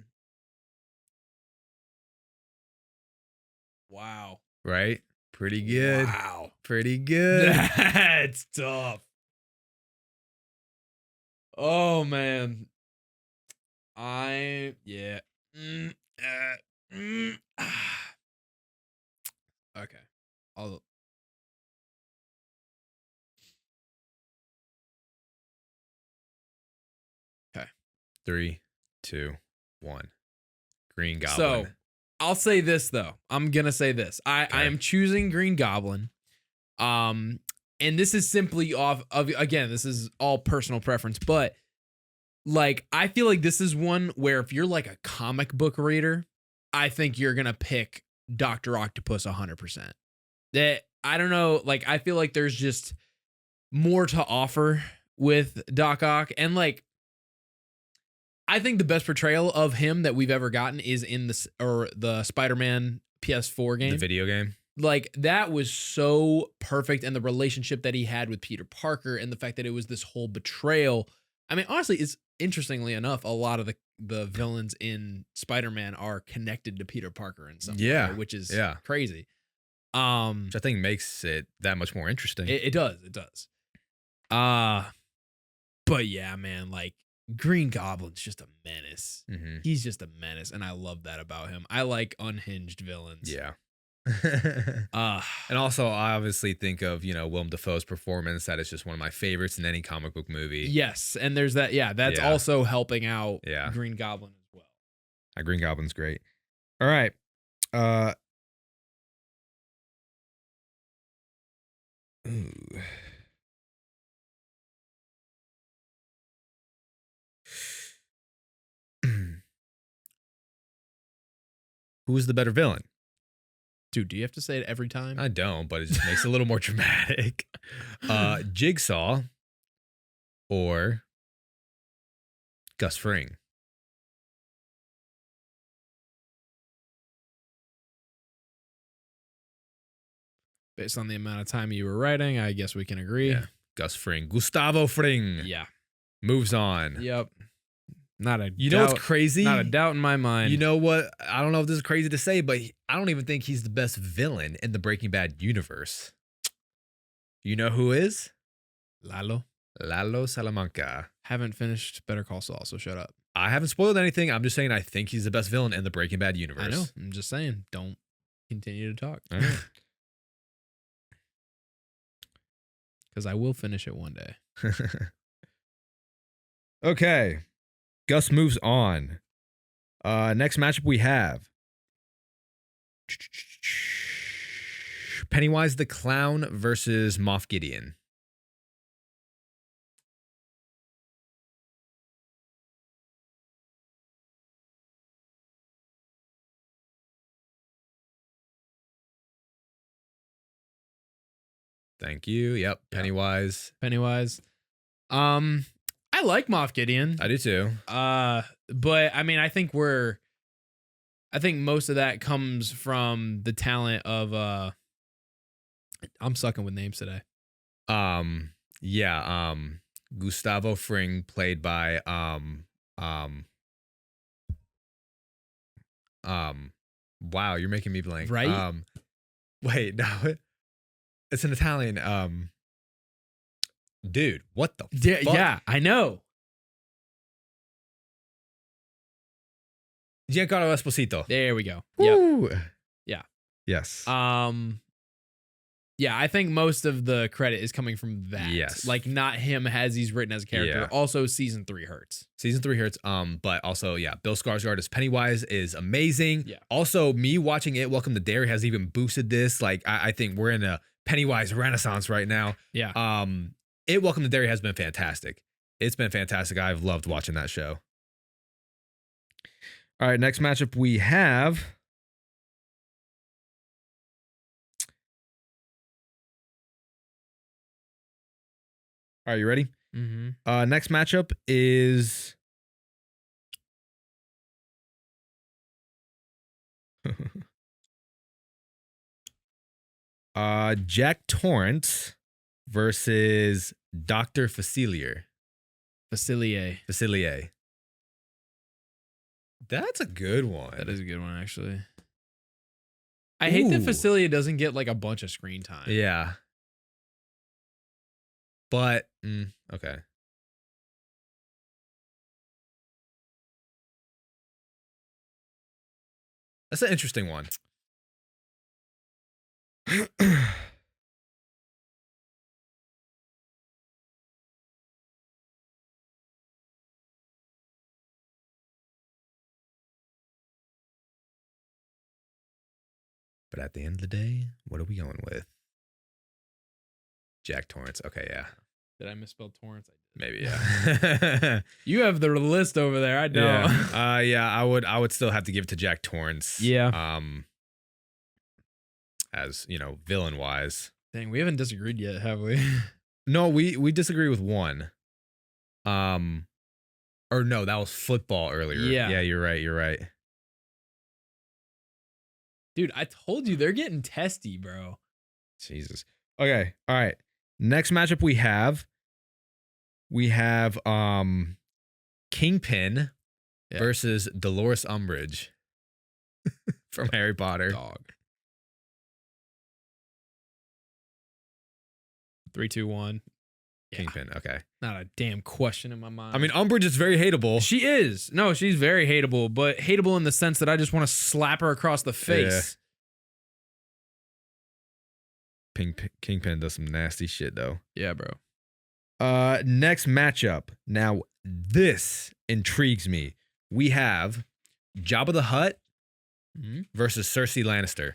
Wow. Right? Pretty good. Wow. Pretty good. That's tough. Oh man. Yeah. Okay. Okay. 3, 2, 1. Green Goblin. So I'll say this though. I'm gonna say this. I am choosing Green Goblin. And this is simply off of, again, this is all personal preference, but like I feel like this is one where if you're like a comic book reader, I think you're gonna pick Dr. Octopus 100%. That I don't know, like I feel like there's just more to offer with Doc Ock, and like I think the best portrayal of him that we've ever gotten is in the Spider-Man PS4 game, the video game. Like that was so perfect, and the relationship that he had with Peter Parker, and the fact that it was this whole betrayal. I mean, honestly, it's interestingly enough, a lot of the villains in Spider-Man are connected to Peter Parker in some way, which is crazy. Which I think makes it that much more interesting. It does. But yeah, man, like Green Goblin's just a menace. Mm-hmm. He's just a menace, and I love that about him. I like unhinged villains. Yeah. And also, I obviously think of, Willem Dafoe's performance. That is just one of my favorites in any comic book movie. Yes, and there's that. Yeah, that's also helping out Green Goblin as well. Green Goblin's great. All right. Ooh. Who's the better villain? Dude, do you have to say it every time? I don't, but it just makes it a little more dramatic. Jigsaw or Gus Fring? Based on the amount of time you were writing, I guess we can agree. Yeah. Gus Fring. Gustavo Fring. Yeah. Moves on. Yep. Not a You know what's crazy? Not a doubt in my mind. You know what? I don't know if this is crazy to say, but I don't even think he's the best villain in the Breaking Bad universe. You know who is? Lalo Salamanca. Haven't finished Better Call Saul, so shut up. I haven't spoiled anything. I'm just saying I think he's the best villain in the Breaking Bad universe. I know. I'm just saying. Don't continue to talk. All right. Because I will finish it one day. Okay. Gus moves on. Next matchup we have Pennywise the Clown versus Moff Gideon. Thank you. Yep. Pennywise. I like Moff Gideon. I do too. But I mean, I think most of that comes from the talent of I'm sucking with names today. Yeah. Gustavo Fring, played by wow, you're making me blank. Right? Wait, no. It's an Italian dude, what the fuck? Yeah, I know. Giancarlo Esposito. There we go. Woo. Yep. Yeah. Yes. Yeah, I think most of the credit is coming from that. Yes. Like not him as he's written as a character. Yeah. Also, season 3 hurts. Season 3 hurts. But also, yeah, Bill Skarsgård as Pennywise is amazing. Yeah. Also, me watching It Welcome to Derry has even boosted this. Like, I think we're in a Pennywise renaissance right now. Yeah. It Welcome to Derry has been fantastic. It's been fantastic. I've loved watching that show. All right, next matchup we have. All right, you ready? Mm-hmm. Next matchup is Jack Torrance versus Dr. Facilier. Facilier. That's a good one. That is a good one, actually. I hate that Facilier doesn't get like a bunch of screen time. Yeah. But, okay. That's an interesting one. But at the end of the day, what are we going with? Jack Torrance. Okay, yeah. Did I misspell Torrance? Maybe, yeah. You have the list over there. I don't. Yeah. Yeah, I would still have to give it to Jack Torrance. Yeah. As, you know, villain wise. Dang, we haven't disagreed yet, have we? No, we disagree with one. Or no, that was football earlier. Yeah. Yeah, you're right. Dude, I told you they're getting testy, bro. Jesus. Okay. All right. Next matchup we have Kingpin versus Dolores Umbridge from Harry Potter. Dog. 3, 2, 1. Yeah. Kingpin. Okay. Not a damn question in my mind. I mean, Umbridge is very hateable. She is. No, she's very hateable, but hateable in the sense that I just want to slap her across the face. Yeah. Kingpin does some nasty shit though. Yeah, bro. Next matchup. Now, this intrigues me. We have Jabba the Hutt versus Cersei Lannister.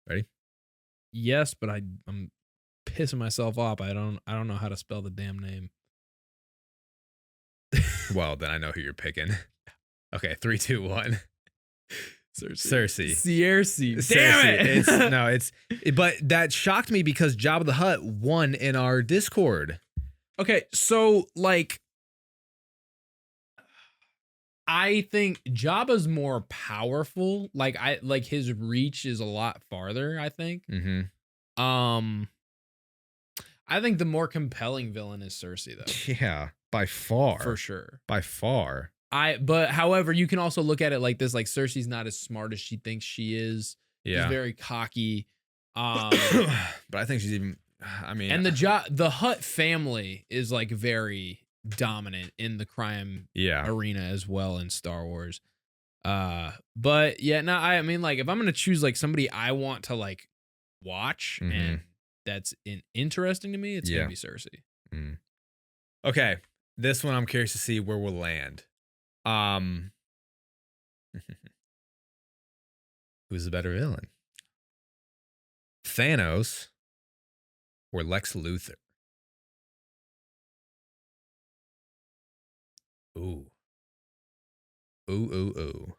Ready? Yes, but I'm pissing myself off. I don't know how to spell the damn name. Well, then I know who you're picking. Okay, 3, 2, 1. Cersei. Damn it. But that shocked me because Jabba the Hutt won in our Discord. Okay, so like I think Jabba's more powerful. Like his reach is a lot farther, I think. Mm-hmm. I think the more compelling villain is Cersei, though. Yeah, by far. For sure. By far. But however, you can also look at it like this, like Cersei's not as smart as she thinks she is. Yeah. She's very cocky. But I think she's even, I mean. And the Hutt family is like very dominant in the crime arena as well in Star Wars. But yeah, no, I mean, like, if I'm going to choose like somebody I want to like watch and that's interesting to me, it's going to be Cersei. Mm. Okay. This one I'm curious to see where we'll land. Who's the better villain? Thanos or Lex Luthor? Ooh. Ooh.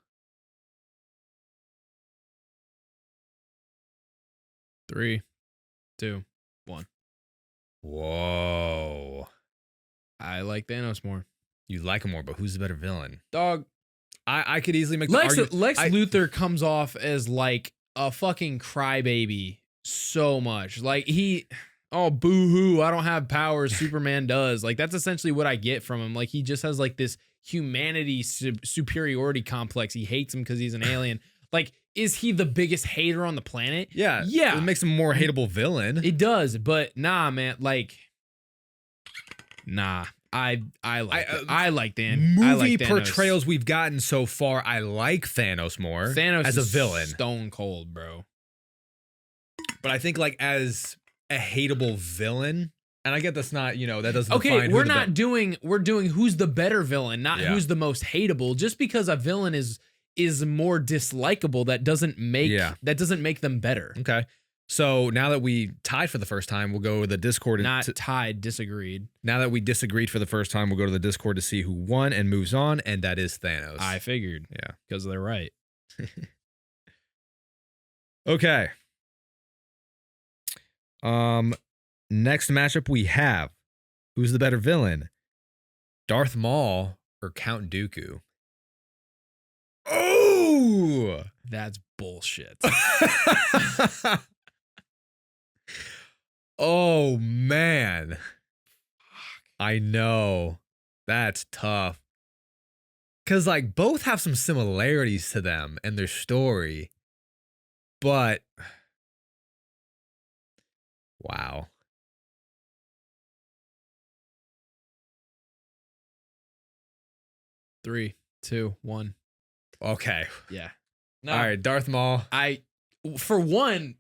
3, 2, 1. Whoa. I like Thanos more. You like him more, but who's the better villain? Dog. I could easily make the Lex argument. Lex Luthor comes off as like a fucking crybaby so much. Like boo-hoo, I don't have powers, Superman does. Like that's essentially what I get from him. Like he just has like this humanity superiority complex. He hates him because he's an alien. Like, is he the biggest hater on the planet? Yeah. It makes him a more hateable villain. It does, but nah, man. Like, nah. I like Dan. Movie portrayals we've gotten so far, I like Thanos more. Thanos as a villain, stone cold, bro. But I think like as a hateable villain, and I get that's not, that doesn't. Okay, we're doing who's the better villain, not who's the most hateable. Just because a villain is more dislikable, that doesn't make them better. Okay. So now that we tied for the first time, we'll go to the Discord. Disagreed. Now that we disagreed for the first time, we'll go to the Discord to see who won and moves on, and that is Thanos. I figured. Yeah. Because they're right. Okay. Next matchup we have, who's the better villain? Darth Maul or Count Dooku? Oh! That's bullshit. Oh, man. I know. That's tough. Because, like, both have some similarities to them and their story. But, wow. Three, 2, 1. Okay. Yeah. No. All right, Darth Maul. For one,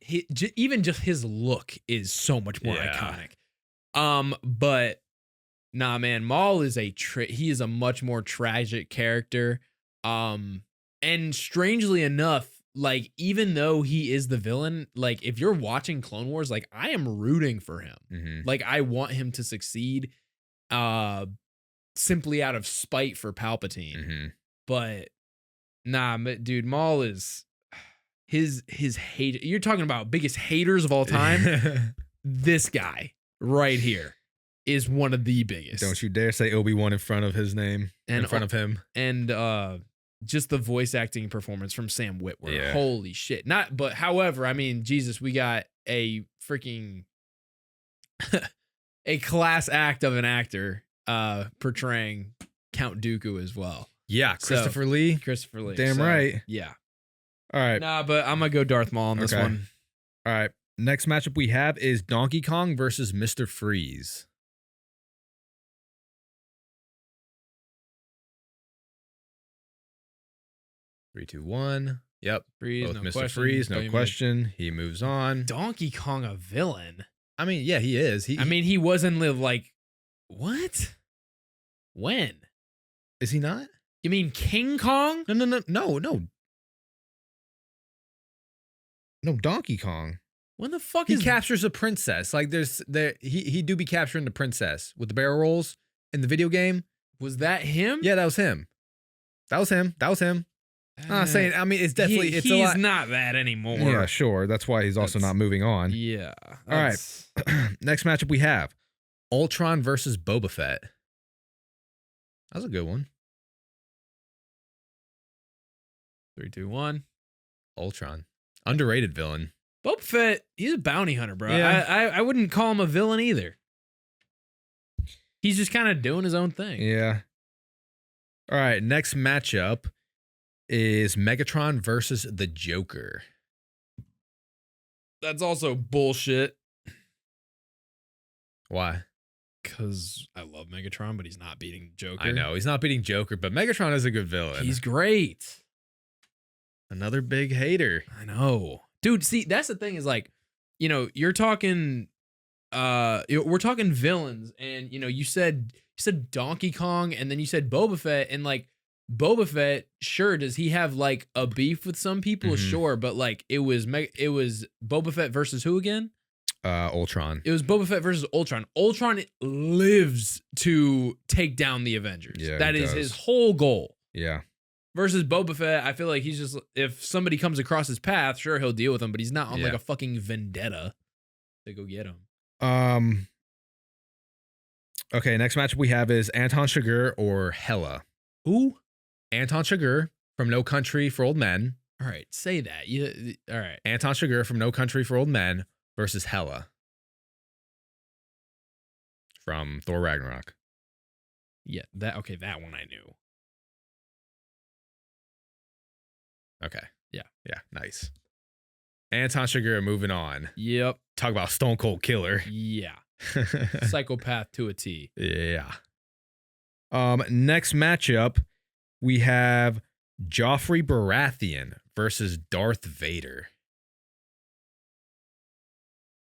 even just his look is so much more iconic. But nah, man, Maul is he is a much more tragic character. And strangely enough, like even though he is the villain, like if you're watching Clone Wars, like I am rooting for him. Mm-hmm. Like I want him to succeed, simply out of spite for Palpatine. Mm-hmm. But nah, dude, Maul is. His hate. You're talking about biggest haters of all time. This guy right here is one of the biggest. Don't you dare say Obi-Wan in front of his name. In front of him. And just the voice acting performance from Sam Witwer. Yeah. Holy shit. However, I mean, Jesus, we got a freaking a class act of an actor portraying Count Dooku as well. Yeah, Christopher Lee. Damn right. Yeah. All right. Nah, but I'm going to go Darth Maul on this one. All right. Next matchup we have is Donkey Kong versus Mr. Freeze. Three, two, one. Yep. Freeze, both no Mr. question. Freeze, no question. He moves on. Donkey Kong a villain? I mean, yeah, he is. He wasn't like, what? When? Is he not? You mean King Kong? No. No, Donkey Kong. When the fuck he captures a princess? Like he do be capturing the princess with the barrel rolls in the video game. Was that him? Yeah, that was him. That was him. I'm not saying. I mean, it's definitely it's a lot. He's not that anymore. Yeah, sure. That's why he's also not moving on. Yeah. All right. Next matchup we have Ultron versus Boba Fett. That's a good one. 3, 2, 1. Ultron, underrated villain. Boba Fett, he's a bounty hunter, bro. Yeah. I wouldn't call him a villain either. He's just kind of doing his own thing. Yeah. All right. Next matchup is Megatron versus the Joker. That's also bullshit. Why? Because I love Megatron, but he's not beating Joker. I know he's not beating Joker, but Megatron is a good villain. He's great. Another big hater. I know, dude. See, that's the thing is like, you're talking, we're talking villains, and you said Donkey Kong, and then you said Boba Fett, and like Boba Fett, sure, does he have like a beef with some people? Sure, but like it was Boba Fett versus who again? Ultron. It was Boba Fett versus Ultron. Ultron lives to take down the Avengers. Yeah, that is his whole goal. Yeah. Versus Boba Fett, I feel like he's just, if somebody comes across his path, sure, he'll deal with them, but he's not on like a fucking vendetta to go get him. Okay, next matchup we have is Anton Chigurh or Hela. Who? Anton Chigurh from No Country for Old Men. All right, say that. All right. Anton Chigurh from No Country for Old Men versus Hela from Thor Ragnarok. Yeah, that one I knew. Okay. Yeah. Yeah, nice. Anton Chigurh moving on. Yep. Talk about Stone Cold Killer. Yeah. Psychopath to a T. Yeah. Next matchup, we have Joffrey Baratheon versus Darth Vader.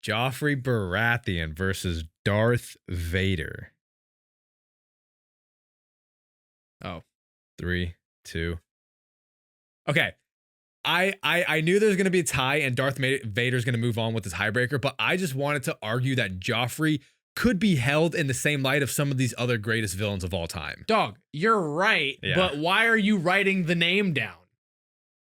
Joffrey Baratheon versus Darth Vader. Oh. 3, 2. Okay. I knew there was going to be a tie and Darth Vader's going to move on with his highbreaker, but I just wanted to argue that Joffrey could be held in the same light of some of these other greatest villains of all time. Dog, you're right, but why are you writing the name down?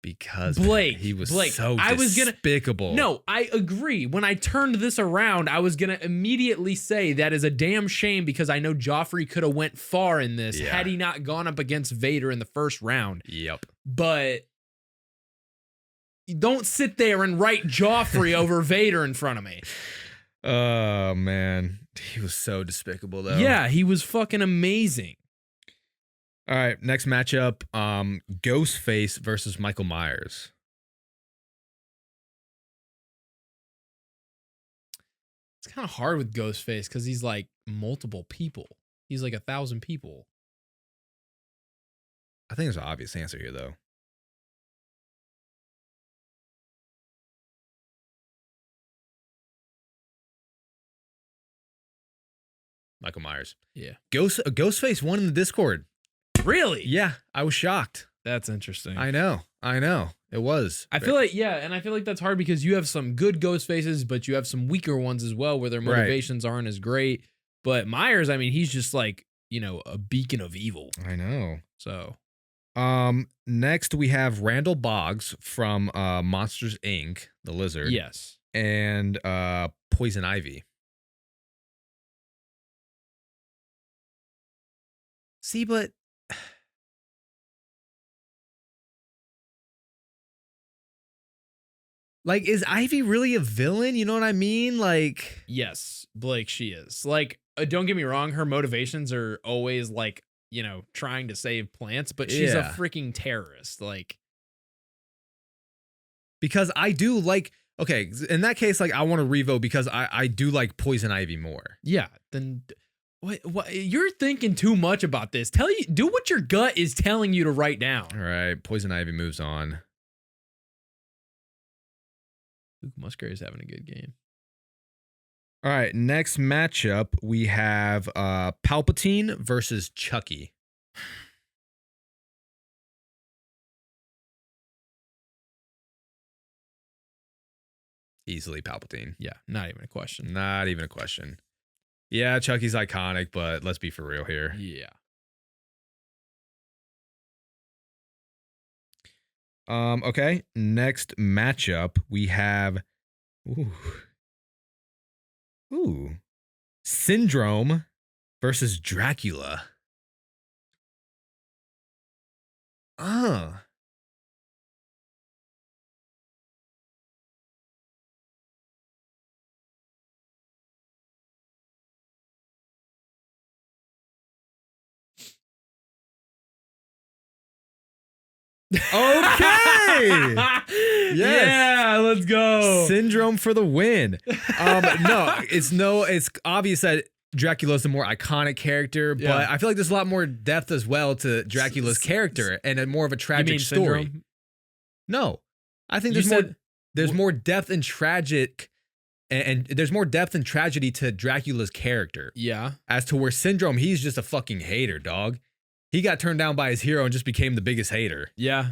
Because Blake, he was so despicable. No, I agree. When I turned this around, I was going to immediately say that is a damn shame because I know Joffrey could have went far in this had he not gone up against Vader in the first round. Yep. But don't sit there and write Joffrey over Vader in front of me. Oh, man. He was so despicable, though. Yeah, he was fucking amazing. All right, next matchup, Ghostface versus Michael Myers. It's kind of hard with Ghostface because he's like multiple people. He's like 1,000 people. I think there's an obvious answer here, though. Michael Myers. Yeah. Ghostface won in the Discord. Really? Yeah, I was shocked. That's interesting. I know. It was. I feel like, and I feel like that's hard because you have some good ghost faces, but you have some weaker ones as well where their motivations aren't as great. But Myers, I mean, he's just like, a beacon of evil. I know. So. Next we have Randall Boggs from Monsters, Inc., the lizard. Yes. And Poison Ivy. See, but like, is Ivy really a villain? You know what I mean? Like, yes, Blake, she is. Like, don't get me wrong, her motivations are always like, trying to save plants, but she's a freaking terrorist. Like, because I do like, okay, in that case, like, I want to revote because I do like Poison Ivy more. Yeah, then what? You're thinking too much about this. Do what your gut is telling you to write down. All right, Poison Ivy moves on. Luke Musgrave's having a good game. All right, next matchup, we have Palpatine versus Chucky. Easily Palpatine. Yeah, not even a question. Not even a question. Yeah, Chucky's iconic, but let's be for real here. Yeah. Okay. Next matchup, we have Syndrome versus Dracula. Okay. Yes. Yeah, let's go. Syndrome for the win. No, it's obvious that Dracula's the more iconic character, but I feel like there's a lot more depth as well to Dracula's character and a more of a tragic story. Syndrome? No. I think there's more depth and tragic and there's more depth and tragedy to Dracula's character. Yeah. As to where Syndrome, he's just a fucking hater, dog. He got turned down by his hero and just became the biggest hater. Yeah.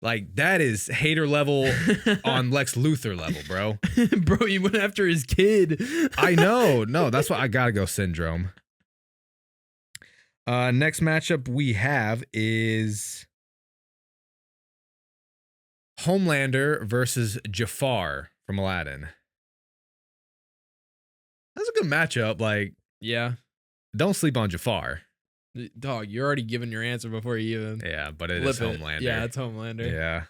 Like, that is hater level on Lex Luthor level, bro. Bro, you went after his kid. I know. No, that's why I gotta go Syndrome. Next matchup we have is Homelander versus Jafar from Aladdin. That's a good matchup. Like, yeah. Don't sleep on Jafar. Dog, you're already giving your answer before you even. Yeah, but it is Homelander. Yeah, it's Homelander. Yeah.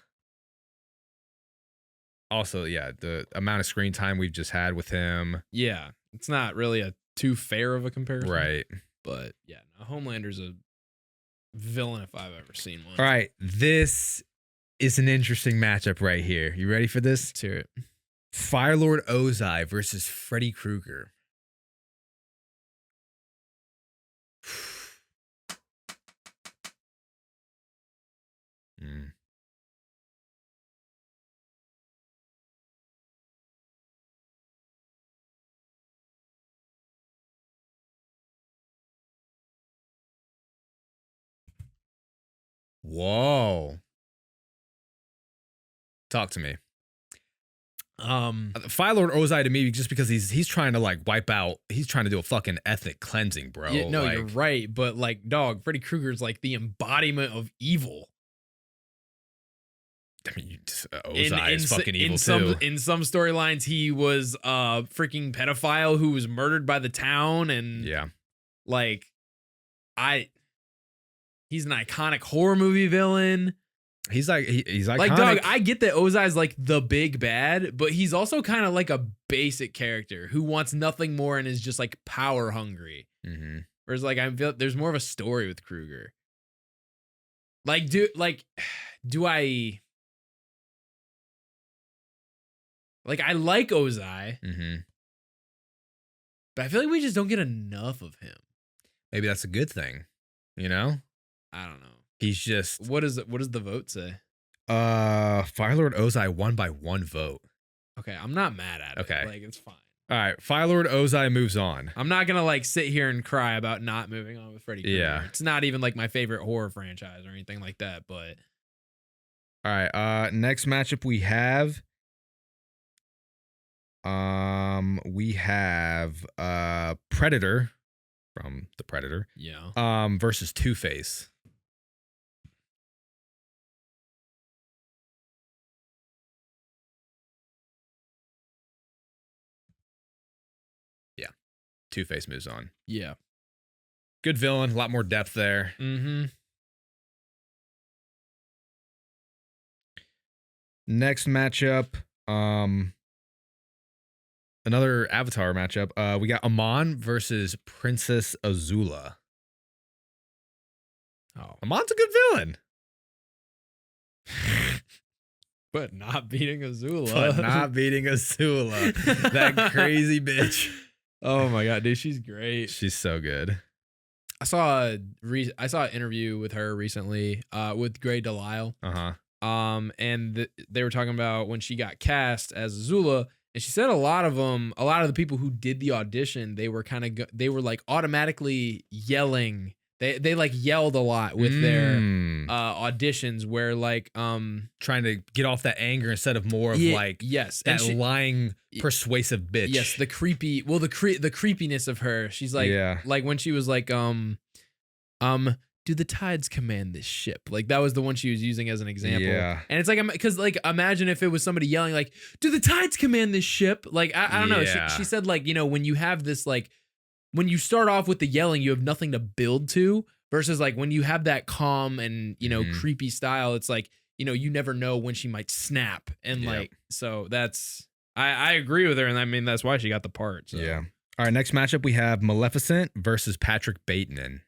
Also, yeah, the amount of screen time we've just had with him. Yeah, it's not really too fair of a comparison. Right. But yeah, no, Homelander's a villain if I've ever seen one. All right, this is an interesting matchup right here. You ready for this? Let's hear it. Firelord Ozai versus Freddy Krueger. Whoa. Talk to me. Firelord Ozai to me, just because he's trying to like wipe out, he's trying to do a fucking ethnic cleansing, bro. Yeah, no, like, you're right, but like, dog, Freddy Krueger's like the embodiment of evil. I mean, Ozai is fucking evil too. In some storylines, he was a freaking pedophile who was murdered by the town, and like, he's an iconic horror movie villain. He's iconic. Like, dog, I get that Ozai's like the big bad, but he's also kind of like a basic character who wants nothing more and is just like power hungry. Mm-hmm. Whereas like I feel there's more of a story with Krueger. Like, do I like Ozai, but I feel like we just don't get enough of him. Maybe that's a good thing, you know? I don't know. He's just what does the vote say? Firelord Ozai won by 1 vote. Okay, I'm not mad at it. Okay, like it's fine. All right, Firelord Ozai moves on. I'm not gonna like sit here and cry about not moving on with Freddy Krueger. Yeah, it's not even like my favorite horror franchise or anything like that. But all right, next matchup we have Predator from the Predator. Yeah. Versus Two-Face. Yeah. Two-Face moves on. Yeah. Good villain, a lot more depth there. Mm-hmm. Next matchup, another Avatar matchup. We got Amon versus Princess Azula. Oh, Amon's a good villain. But not beating Azula. That crazy bitch. Oh my god, dude, she's great. She's so good. I saw an interview with her recently, with Grey Delisle. And they were talking about when she got cast as Azula, and she said a lot of the people who did the audition, they were like automatically yelling. They like yelled a lot with their auditions, where like trying to get off that anger instead of more of that lying persuasive bitch. Yes, the creepiness of her. She's like when she was like do the tides command this ship? Like that was the one she was using as an example. Yeah. And it's like, because like, imagine if it was somebody yelling like, do the tides command this ship? Like, I don't know. She said like, you know, when you have this, like when you start off with the yelling, you have nothing to build to versus like when you have that calm and, you know, creepy style, it's like, you know, you never know when she might snap. And like, so that's, I agree with her. And I mean, that's why she got the part. So. Yeah. All right. Next matchup, we have Maleficent versus Patrick Bateman.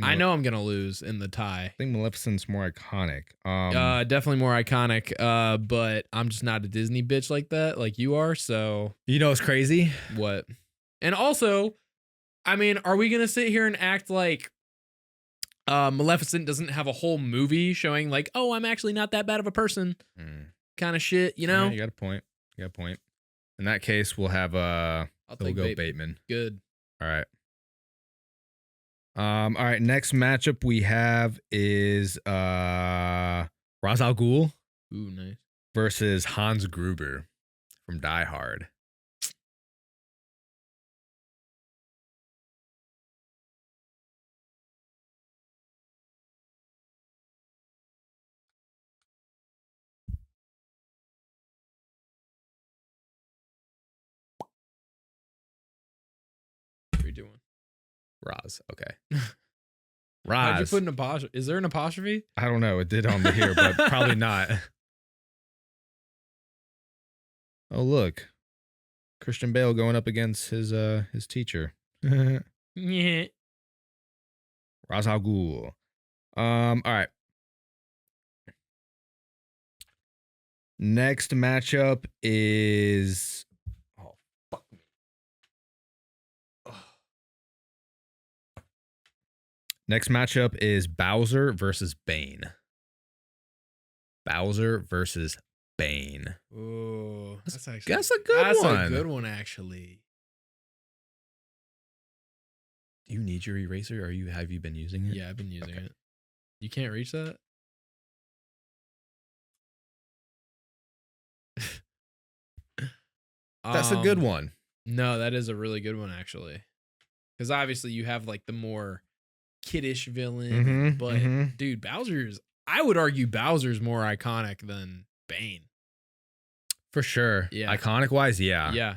I know I'm gonna lose in the tie. I think Maleficent's more iconic. Definitely more iconic. But I'm just not a Disney bitch like that, like you are. So you know, it's crazy. What? And also, I mean, are we gonna sit here and act like Maleficent doesn't have a whole movie showing like, oh, I'm actually not that bad of a person, kind of shit? You know? Yeah, you got a point. You got a point. In that case, we'll have we'll go Bateman. Good. All right. All right, next matchup we have is Ra's al Ghul nice. versus Hans Gruber from Die Hard. What are you doing? Raz, okay. Raz. How'd you put an apostrophe? Is there an apostrophe? I don't know. It did on the here, but probably not. Oh, look. Christian Bale going up against his teacher. Yeah. Ra's al Ghul. All right. Next matchup is Next matchup is Bowser versus Bane. Bowser versus Bane. Oh, that's a good one. That's a good one, actually. Do you need your eraser, or have you been using it? Yeah, I've been using it. You can't reach that? That's a good one. No, that is a really good one, actually. Because obviously you have like the more kiddish villain, but dude, I would argue Bowser's more iconic than Bane. For sure. Yeah. Iconic wise, yeah. Yeah.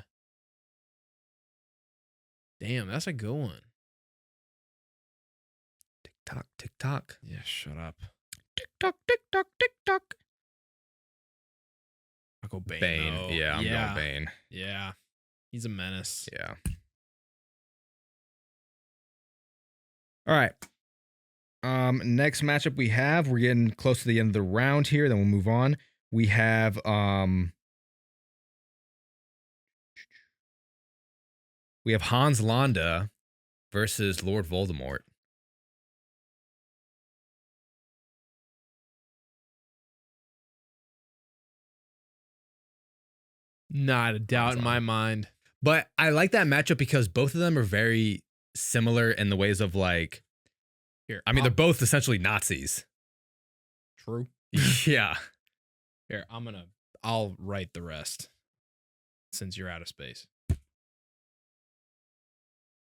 Damn, that's a good one. Tick tock, tick tock. Yeah, shut up. Tick tock, tick tock, tick tock. I'll go Bane. Bane. Yeah, I'm going Bane. Yeah. He's a menace. Yeah. All right. Next matchup we're getting close to the end of the round here, then we'll move on. We have Hans Landa versus Lord Voldemort. Not a doubt in my mind. But I like that matchup because both of them are very similar in the ways of like, they're both essentially Nazis. True. Yeah. Here, I'll write the rest since you're out of space. Are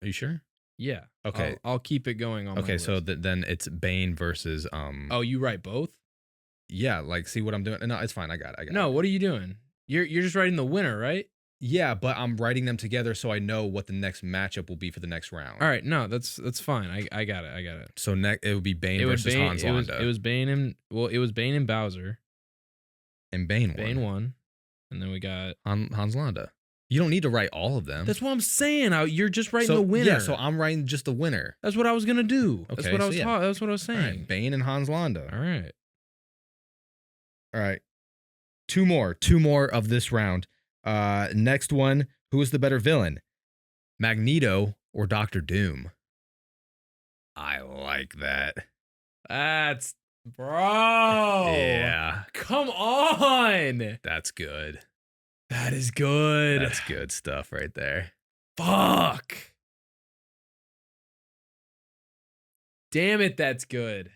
you sure? Yeah. Okay. I'll keep it going on. Okay, so then it's Bane versus Oh, you write both? Yeah, like see what I'm doing? No, it's fine. I got it. No, what are you doing? You're just writing the winner, right? Yeah, but I'm writing them together so I know what the next matchup will be for the next round. All right, no, that's fine. I got it. So it would be Bane versus Hans Landa. It was Bane and Bowser. And Bane won. Bane won. And then we got Hans Landa. You don't need to write all of them. That's what I'm saying. You're just writing the winner. Yeah, so I'm writing just the winner. That's what I was gonna do. Okay, that's what I was saying. All right, Bane and Hans Landa. All right. Two more of this round. Next one, who is the better villain? Magneto or Doctor Doom? I like that. That's bro. Yeah. Come on. That's good. That is good. That's good stuff right there. Fuck. damn it, that's good.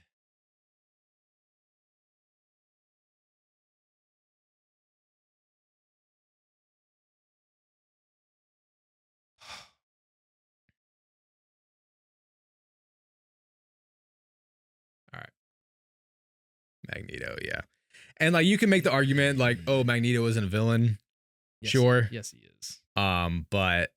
All right. Magneto, yeah. And like you can make the argument like, oh, Magneto isn't a villain. Yes, sure. Yes, he is. But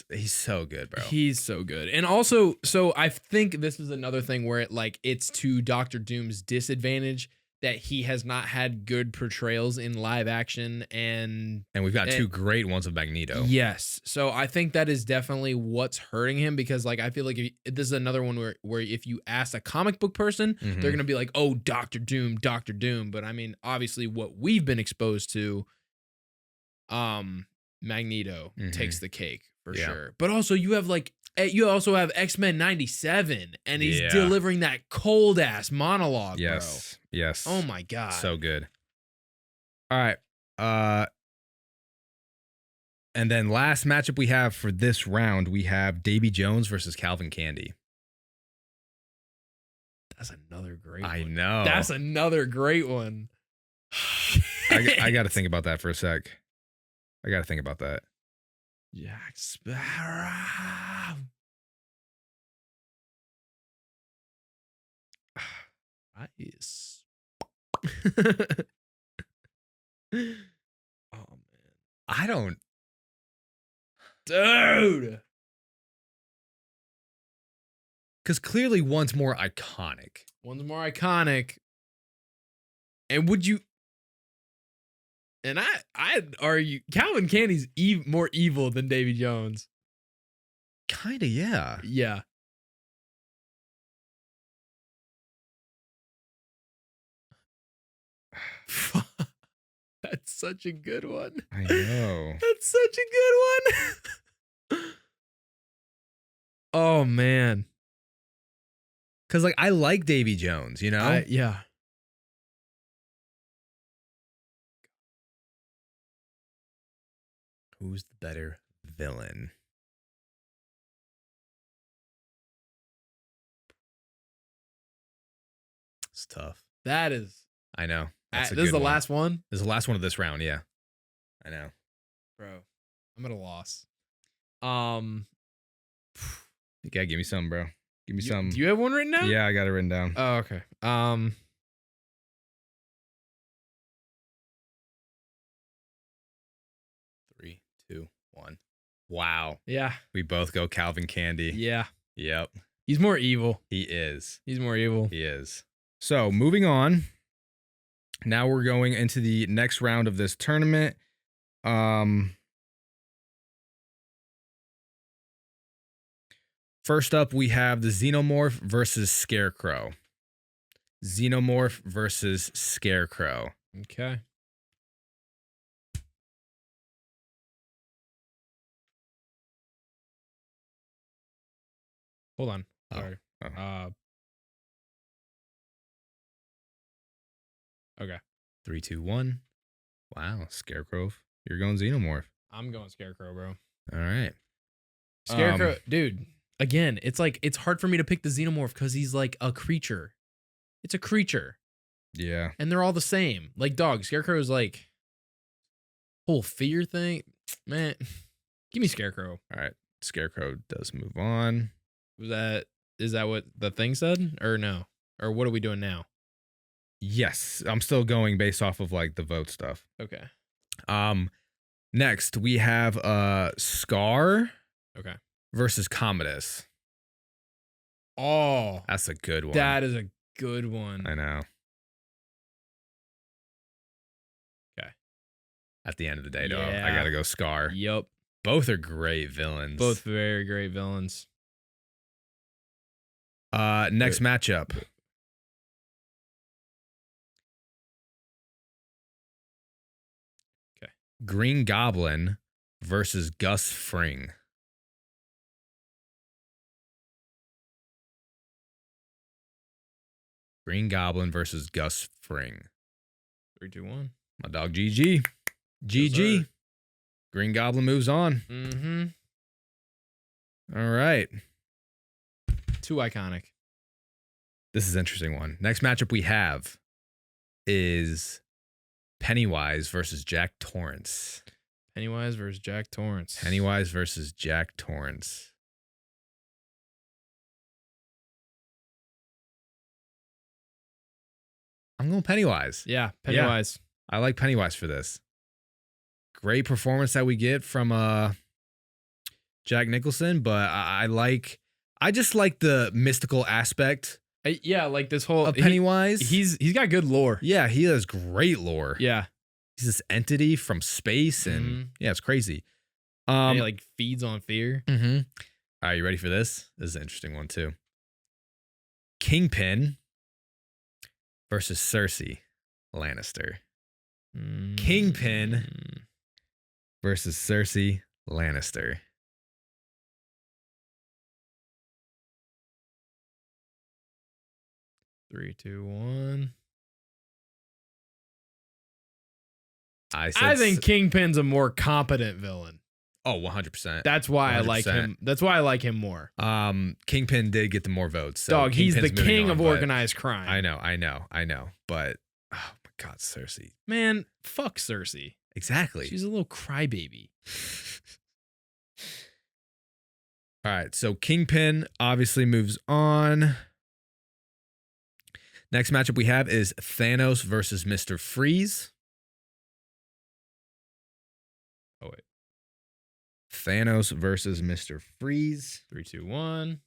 he's so good, bro. He's so good. And also, so I think this is another thing where it's to Dr. Doom's disadvantage that he has not had good portrayals in live action, and we've got two great ones of Magneto. Yes. So I think that is definitely what's hurting him, because like I feel like this is another one where if you ask a comic book person, they're going to be like, "Oh, Dr. Doom, Dr. Doom." But I mean, obviously what we've been exposed to, Magneto takes the cake for sure. But also you also have X-Men 97, and he's delivering that cold ass monologue, bro. Yes. Oh my God. So good. All right. And then last matchup we have for this round, we have Davy Jones versus Calvin Candy. That's another great one. I know. That's another great one. I got to think about that for a sec. I got to think about that. Jack Sparrow. Nice. Oh man. I don't. Dude. Because clearly one's more iconic. One's more iconic. And would you? And I'd argue Calvin Candy's more evil than Davy Jones. Kinda, yeah. Yeah. That's such a good one. I know. That's such a good one. Oh man. Because like I like Davy Jones, you know? Yeah. Who's the better villain? It's tough. That is. I know. This is the last one? This is the last one of this round, yeah. I know. Bro, I'm at a loss. You gotta give me some, bro. Give me some. Do you have one written down? Yeah, I got it written down. Oh, okay. 3, 2, 1. Wow. Yeah. We both go Calvin Candy. Yeah. Yep. He's more evil. He is. He's more evil. He is. So moving on. Now we're going into the next round of this tournament. First up, we have the Xenomorph versus Scarecrow. Xenomorph versus Scarecrow. Okay. Hold on. Sorry. Okay. 3, 2, 1. Wow, Scarecrow. You're going Xenomorph. I'm going Scarecrow, bro. All right. Scarecrow, dude. Again, it's like it's hard for me to pick the Xenomorph because he's like a creature. It's a creature. Yeah. And they're all the same. Like dog. Scarecrow is like whole fear thing. Man, give me Scarecrow. All right. Scarecrow does move on. Is that what the thing said? Or no? Or what are we doing now? Yes. I'm still going based off of like the vote stuff. Okay. Next we have Scar. Okay. Versus Commodus. Oh. That's a good one. That is a good one. I know. Okay. At the end of the day, though, I gotta go Scar. Yup. Both are great villains. Both very great villains. Next matchup. Okay. Green Goblin versus Gus Fring. Green Goblin versus Gus Fring. 3, 2, 1. My dog GG. GG. Green Goblin moves on. Mm-hmm. All right. Too iconic. This is an interesting one. Next matchup we have is Pennywise versus Jack Torrance. Pennywise versus Jack Torrance. Pennywise versus Jack Torrance. I'm going Pennywise. Yeah, Pennywise. Yeah, I like Pennywise for this. Great performance that we get from Jack Nicholson, but I just like the mystical aspect. Like this whole of Pennywise. He's got good lore. Yeah, he has great lore. Yeah. He's this entity from space, and yeah, it's crazy. He like feeds on fear. Mm-hmm. All right, you ready for this? This is an interesting one too. Kingpin versus Cersei Lannister. Kingpin versus Cersei Lannister. Three, two, one. I think Kingpin's a more competent villain. Oh, 100%. That's why 100%. I like him. That's why I like him more. Kingpin did get the more votes. So Dog, he's Kingpin's the king of on, organized crime. I know. But, oh my God, Cersei. Man, fuck Cersei. Exactly. She's a little crybaby. All right, so Kingpin obviously moves on. Next matchup we have is Thanos versus Mr. Freeze. Oh, wait. Thanos versus Mr. Freeze. 3, 2, 1.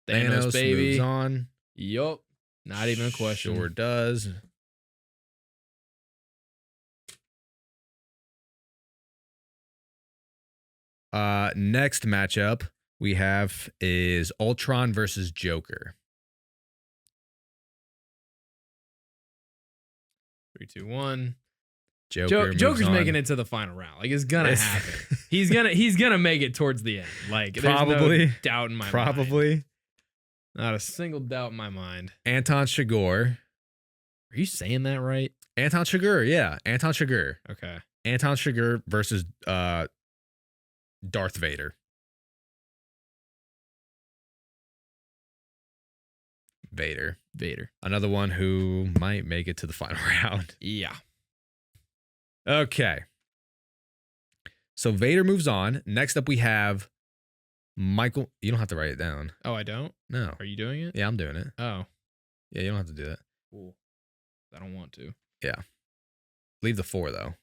Thanos baby. Moves on. Yup. Not even a question. Sure does. Next matchup we have is Ultron versus Joker. 3, 2, 1. Joker's making it to the final round. Like, it's gonna happen. He's gonna make it towards the end. Like, probably, there's no doubt in my mind. Probably. Not a single doubt in my mind. Anton Chigurh. Are you saying that right? Anton Chigurh, yeah. Anton Chigurh. Okay. Anton Chigurh versus Darth Vader. Vader. Another one who might make it to the final round. Yeah. Okay. So Vader moves on. Next up we have Michael. You don't have to write it down. Oh, I don't? No. Are you doing it? Yeah, I'm doing it. Oh. Yeah, you don't have to do that. Cool. I don't want to. Yeah. Leave the 4 though.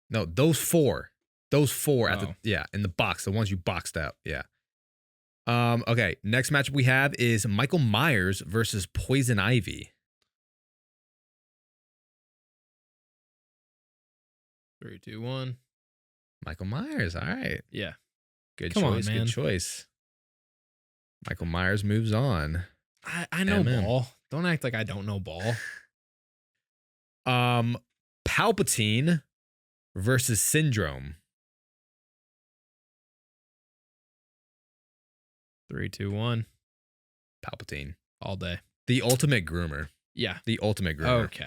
No, those 4. Those 4 at the in the box, the ones you boxed out. Yeah. Okay. Next matchup we have is Michael Myers versus Poison Ivy. 3, 2, 1. Michael Myers. All right. Yeah. Good choice. Good choice. Michael Myers moves on. I know ball. Don't act like I don't know ball. Palpatine versus Syndrome. 3, 2, 1. Palpatine. All day. The ultimate groomer. Yeah. The ultimate groomer. Okay.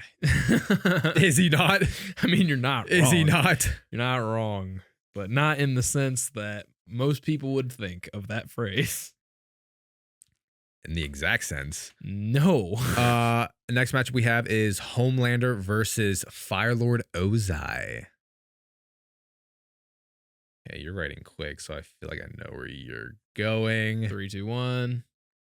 Is he not? I mean, you're not wrong. Is he not? You're not wrong. But not in the sense that most people would think of that phrase. In the exact sense. No. Next match we have is Homelander versus Firelord Ozai. Hey, you're writing quick, so I feel like I know where you're going. 3, 2, 1.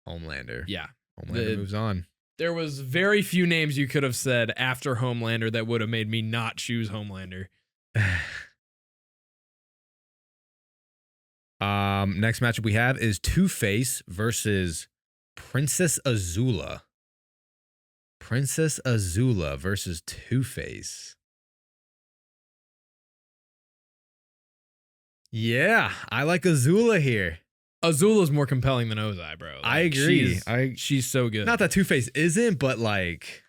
Homelander. Yeah. Homelander moves on. There was very few names you could have said after Homelander that would have made me not choose Homelander. Next matchup we have is Two-Face versus Princess Azula. Princess Azula versus Two-Face. Yeah, I like Azula here. Azula's more compelling than Ozai, bro. Like, I agree. She's so good. Not that Two-Face isn't, but like,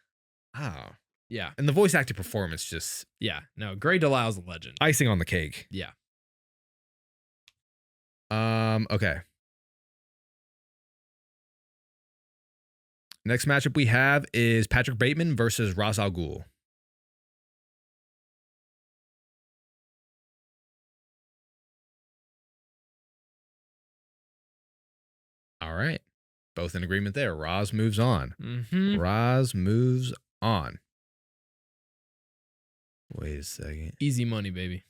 oh. Yeah. And the voice acting performance just. Yeah. No, Grey Delisle's a legend. Icing on the cake. Yeah. Okay. Next matchup we have is Patrick Bateman versus Ra's al Ghul. All right. Both in agreement there. Roz moves on. Mm-hmm. Roz moves on. Wait a second. Easy money, baby.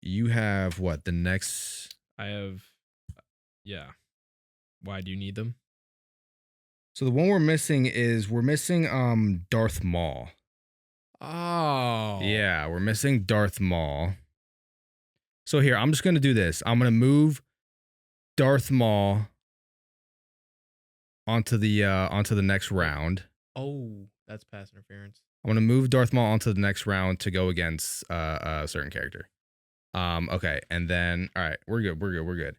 You have what? The next... I have... Yeah. Why do you need them? So the one we're missing is Darth Maul. Oh. Yeah, we're missing Darth Maul. So here, I'm just going to do this. I'm going to move Darth Maul onto the next round. Oh, that's pass interference. I'm going to move Darth Maul onto the next round to go against a certain character. Okay, and then all right, we're good.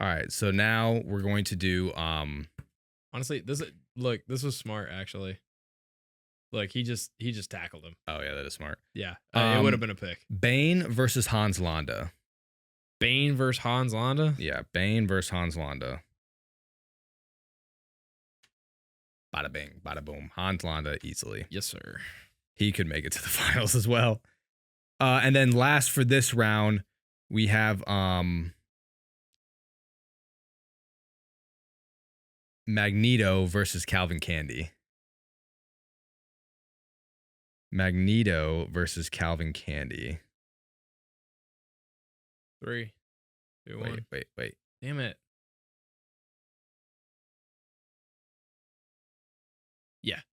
All right, so now we're going to do honestly, this was smart actually. Like he just tackled him. Oh yeah, that is smart. Yeah, it would have been a pick. Bane versus Hans Landa. Bane versus Hans Landa? Yeah, Bane versus Hans Landa. Bada bing, bada boom. Hans Landa easily. Yes, sir. He could make it to the finals as well. And then last for this round, we have Magneto versus Calvin Candy. Magneto versus Calvin Candy. 3, 2, 1. Wait. Damn it.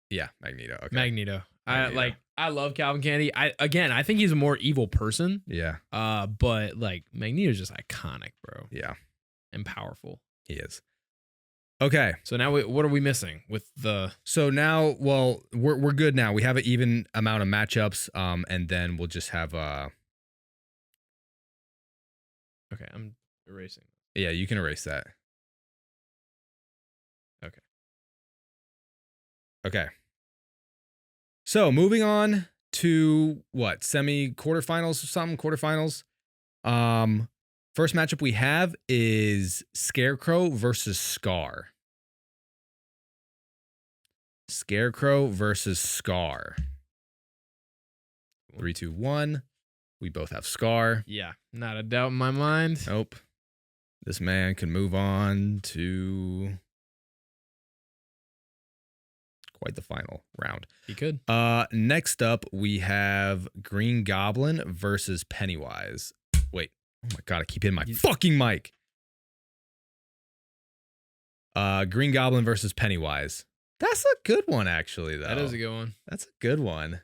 Yeah, Magneto. Okay. Magneto. I love Calvin Candy. I think he's a more evil person. Yeah. But like Magneto's just iconic, bro. Yeah. And powerful. He is. Okay. So now what are we missing with the... So now, well, we're good now. We have an even amount of matchups, and then we'll just have Okay, I'm erasing. Yeah, you can erase that. Okay. So moving on to what? Quarterfinals or something? Quarterfinals. First matchup we have is Scarecrow versus Scar. Scarecrow versus Scar. 3, 2, 1. We both have Scar. Yeah, not a doubt in my mind. Nope. This man can move on to quite the final round. He could. Next up, we have Green Goblin versus Pennywise. Wait. Oh my God, I keep hitting my fucking mic. Green Goblin versus Pennywise. That's a good one, actually, though. That is a good one. That's a good one.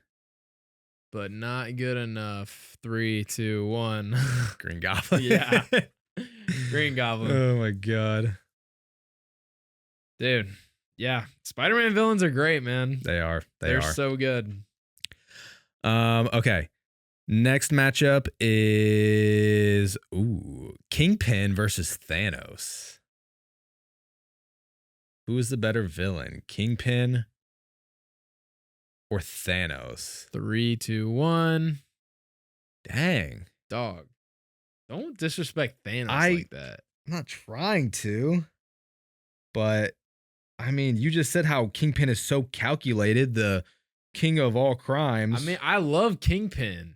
But not good enough. 3, 2, 1. Green Goblin. Yeah. Green Goblin. Oh my God. Dude. Yeah. Spider-Man villains are great, man. They are. They're so good. Okay. Next matchup is Kingpin versus Thanos. Who is the better villain? Kingpin or Thanos? 3, 2, 1. Dang. Dog. Don't disrespect Thanos like that. I'm not trying to. But, I mean, you just said how Kingpin is so calculated, the king of all crimes. I mean, I love Kingpin.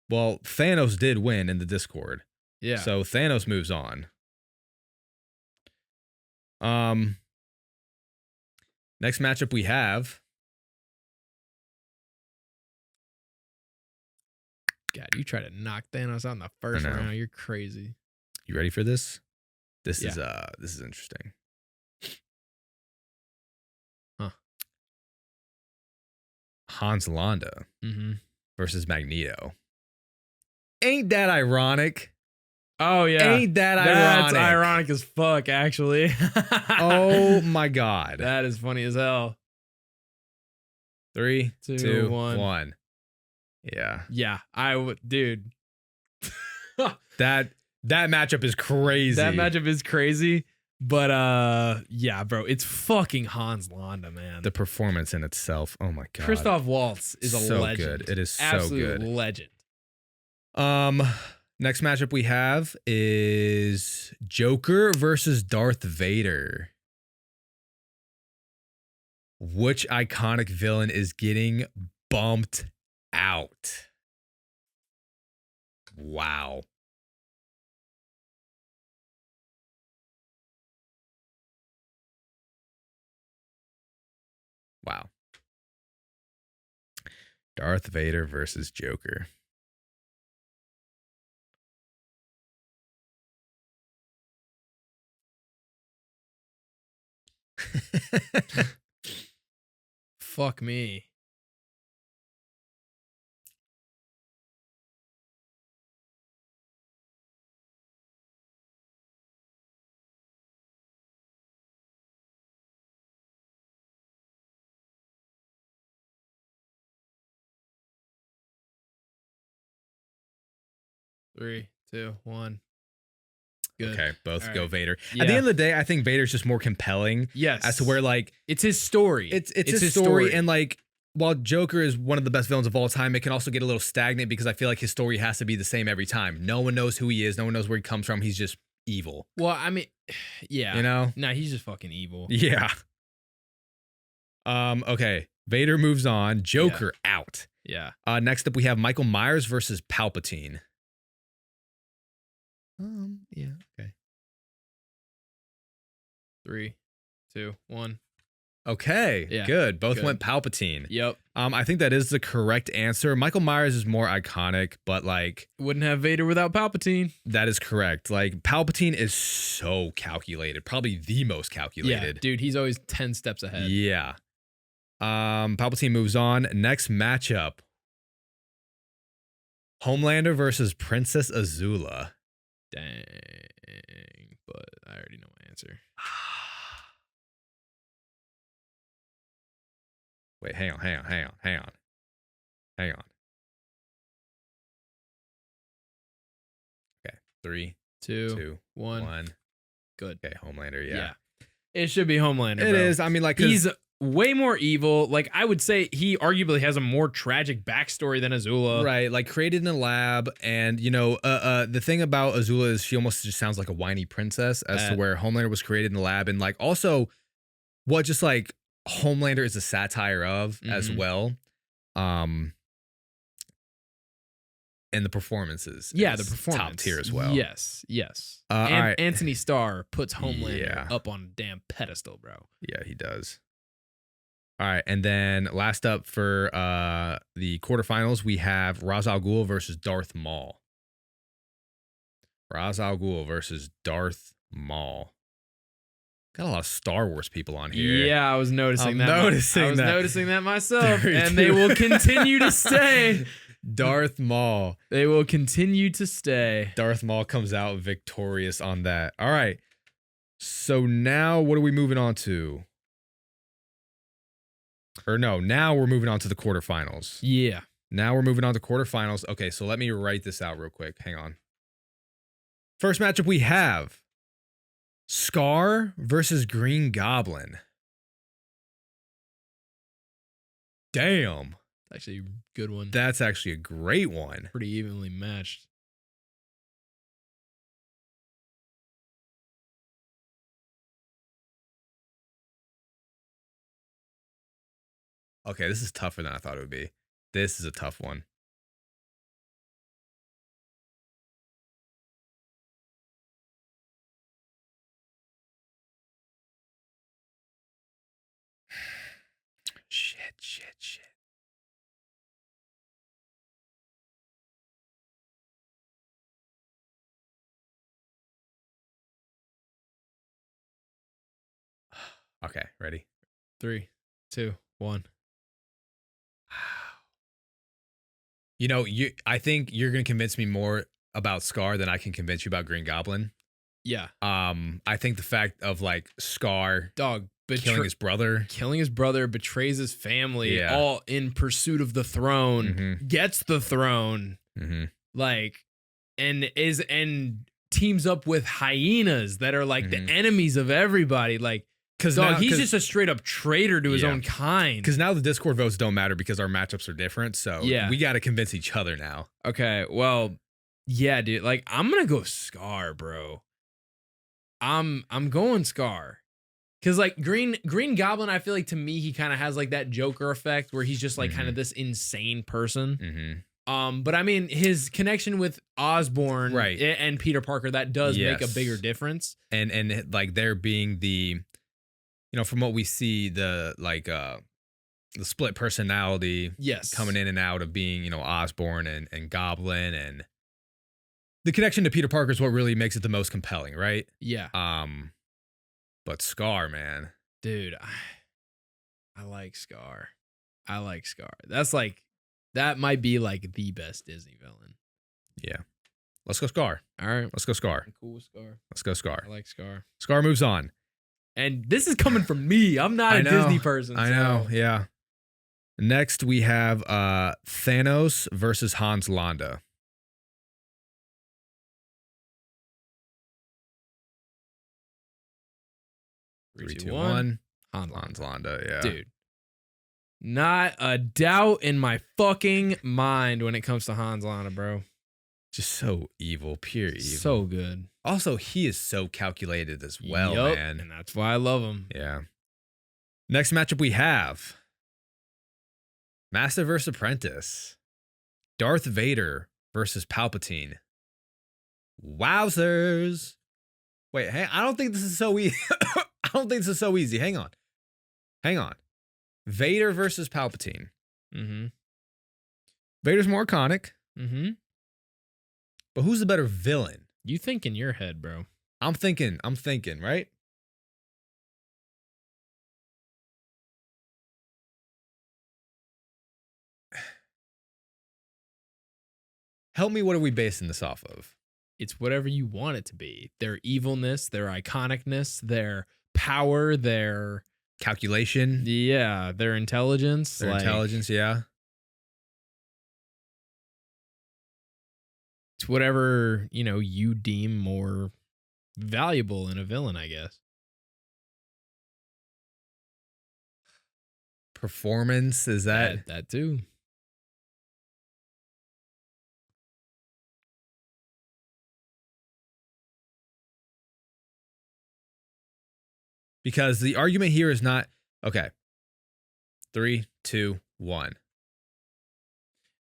Well, Thanos did win in the Discord. Yeah. So Thanos moves on. Next matchup we have. God, you try to knock Thanos out in the first round. You're crazy. You ready for this? This is interesting. Huh. Hans Landa versus Magneto. Ain't that ironic? Oh yeah. Ain't that ironic? That's ironic as fuck, actually. Oh my God. That is funny as hell. 3, 2, 1. 1. Yeah. Yeah. Dude. That matchup is crazy. That matchup is crazy. But yeah, bro, it's fucking Hans Landa, man. The performance in itself. Oh my God. Christoph Waltz is a so legend. Good. It is so Absolute good. Legend. Next matchup we have is Joker versus Darth Vader. Which iconic villain is getting bumped out? Wow. Wow. Darth Vader versus Joker. Fuck me. Three, two, one. Good. Okay, both go right. Vader. Yeah. At the end of the day, I think Vader's just more compelling. Yes. As to where, like, it's his story. It's his story. And, like, while Joker is one of the best villains of all time, it can also get a little stagnant because I feel like his story has to be the same every time. No one knows who he is. No one knows where he comes from. He's just evil. Well, I mean, yeah. You know? Nah, he's just fucking evil. Yeah. Okay. Vader moves on. Joker out. Yeah. Next up, we have Michael Myers versus Palpatine. Yeah. Okay. 3, 2, 1. Okay. Yeah, Good. Both good. went Palpatine. Yep. I think that is the correct answer. Michael Myers is more iconic, but like wouldn't have Vader without Palpatine. That is correct. Like Palpatine is so calculated, probably the most calculated. Yeah, dude, he's always 10 steps ahead. Yeah. Palpatine moves on. Next matchup. Homelander versus Princess Azula. Dang, but I already know my answer. Wait, hang on. Okay, 3, 2, 1. Good. Okay, Homelander, yeah. It should be Homelander, It is. I mean, like, he's way more evil. Like, I would say he arguably has a more tragic backstory than Azula. Right, like created in a lab, and you know, the thing about Azula is she almost just sounds like a whiny princess, as to where Homelander was created in the lab, and like also what just like Homelander is a satire of as well. And the performances, the performance top tier as well. Yes. All right. Anthony Starr puts Homelander up on a damn pedestal, bro. Yeah, he does. All right, and then last up for the quarterfinals, we have Ra's al Ghul versus Darth Maul. Ra's al Ghul versus Darth Maul. Got a lot of Star Wars people on here. Yeah, I was noticing that. I was noticing that myself, and they will continue to stay. Darth Maul. They will continue to stay. Darth Maul comes out victorious on that. All right. So now what are we moving on to? Or no, now we're moving on to the quarterfinals. Yeah. Now we're moving on to quarterfinals. Okay, so let me write this out real quick. Hang on. First matchup we have Scar versus Green Goblin. Damn. Actually, a good one. That's actually a great one. Pretty evenly matched. Okay, this is tougher than I thought it would be. This is a tough one. Shit. Okay, ready? 3, 2, 1. You know, I think you're gonna convince me more about Scar than I can convince you about Green Goblin. Yeah. I think the fact of like Scar killing his brother, betrays his family, all in pursuit of the throne, gets the throne, like, and teams up with hyenas that are like the enemies of everybody, like. Because he's just a straight up traitor to his own kind. Because now the Discord votes don't matter because our matchups are different. So we got to convince each other now. Okay, well, yeah, dude. Like, I'm gonna go Scar, bro. I'm going Scar. Cause like Green Goblin, I feel like to me he kind of has like that Joker effect where he's just like kind of this insane person. But I mean his connection with Osborn and Peter Parker, that does make a bigger difference. And like there being the, you know, from what we see, the like the split personality, Yes, coming in and out of being, you know, Osborn and Goblin, and the connection to Peter Parker is what really makes it the most compelling, right? Yeah. But Scar, man, Dude, I like Scar. I like Scar. That's like, that might be like the best Disney villain. Yeah. Let's go Scar. All right. Let's go Scar. I'm cool with Scar. Let's go Scar. I like Scar. Scar moves on. And this is coming from me. I'm not a Disney person. I know. Yeah. Next, we have Thanos versus Hans Landa. Three, two, one. Hans Landa, yeah. Dude. Not a doubt in my fucking mind when it comes to Hans Landa, bro. Just so evil, pure evil. So good. Also, he is so calculated as well, man. And that's why I love him. Yeah. Next matchup we have Master vs. Apprentice. Darth Vader versus Palpatine. Wowzers. Wait, hey, I don't think this is so easy. I don't think this is so easy. Hang on. Vader versus Palpatine. Mm-hmm. Vader's more iconic. Mm-hmm. But who's the better villain? You think in your head, bro. I'm thinking, right? Help me, what are we basing this off of? It's whatever you want it to be. Their evilness, their iconicness, their power, their calculation. Yeah, their intelligence. Their intelligence, yeah. It's whatever, you know, you deem more valuable in a villain, I guess. Performance, is that too? Because the argument here is not, okay. 3, 2, 1.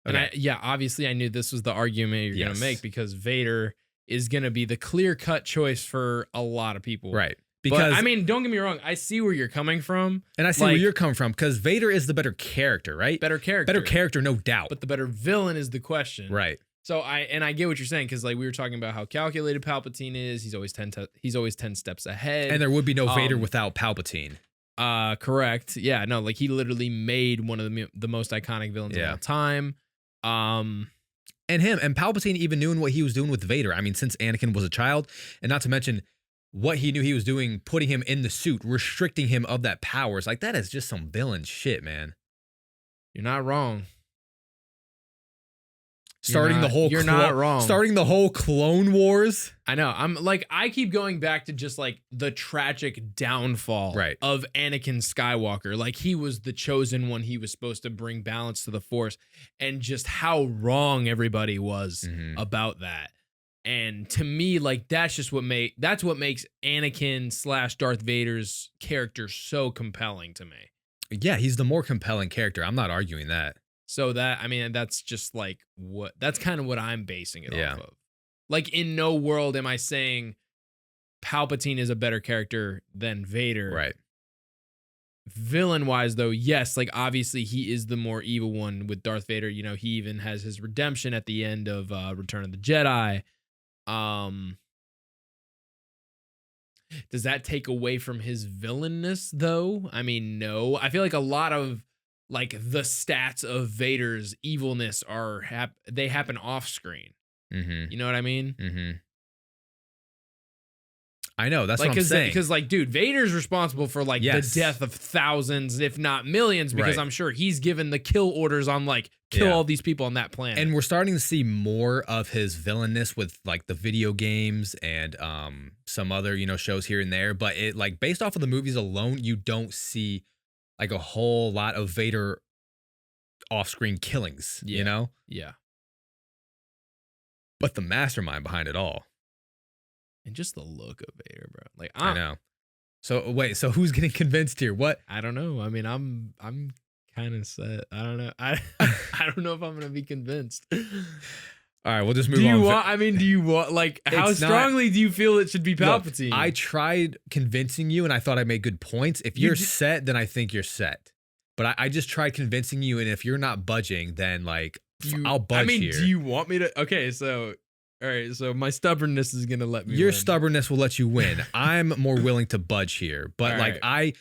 Okay. And obviously I knew this was the argument you're going to make, because Vader is going to be the clear-cut choice for a lot of people. Right. Because, but, I mean, don't get me wrong. I see where you're coming from. And I see where you're coming from, because Vader is the better character, right? Better character. Better character, no doubt. But the better villain is the question. Right. So I get what you're saying, because like we were talking about how calculated Palpatine is. He's always 10 steps ahead. And there would be no Vader without Palpatine. Correct. Yeah, no, like he literally made one of the most iconic villains of all time. And Palpatine even knew what he was doing with Vader. I mean, since Anakin was a child, and not to mention what he knew he was doing, putting him in the suit, restricting him of that powers. Like, that is just some villain shit, man. You're not wrong. Starting the whole Clone Wars. I know. I keep going back to just like the tragic downfall of Anakin Skywalker. Like, he was the chosen one. He was supposed to bring balance to the Force, and just how wrong everybody was about that. And to me, like, that's what makes Anakin / Darth Vader's character so compelling to me. Yeah, he's the more compelling character. I'm not arguing that. So that's just like that's kind of what I'm basing it off of. Like, in no world am I saying Palpatine is a better character than Vader. Right. Villain wise though, yes, like obviously he is the more evil one with Darth Vader. You know, he even has his redemption at the end of Return of the Jedi. Does that take away from his villainness though? I mean, no. I feel like a lot of like the stats of Vader's evilness they happen off screen. You know what I mean? I know, that's like, what I'm saying. Because like, dude, Vader's responsible for like the death of thousands, if not millions, because I'm sure he's given the kill orders on like kill all these people on that planet. And we're starting to see more of his villainness with like the video games and some other, you know, shows here and there. But it like based off of the movies alone, you don't see like a whole lot of Vader off-screen killings, you know? Yeah. But the mastermind behind it all. And just the look of Vader, bro. Like, I know. So wait, so who's getting convinced here? What? I don't know. I mean, I'm kind of set. I don't know. I don't know if I'm gonna be convinced. All right, we'll just move on. Do you want, like, how strongly do you feel it should be Palpatine? Look, I tried convincing you, and I thought I made good points. If you're set, then I think you're set. but I just tried convincing you, and if you're not budging, then like I'll budge here. Do you want me to? Okay, so all right, so my stubbornness is gonna let me. Your win. stubbornness will let you win. I'm more willing to budge here, but All like right.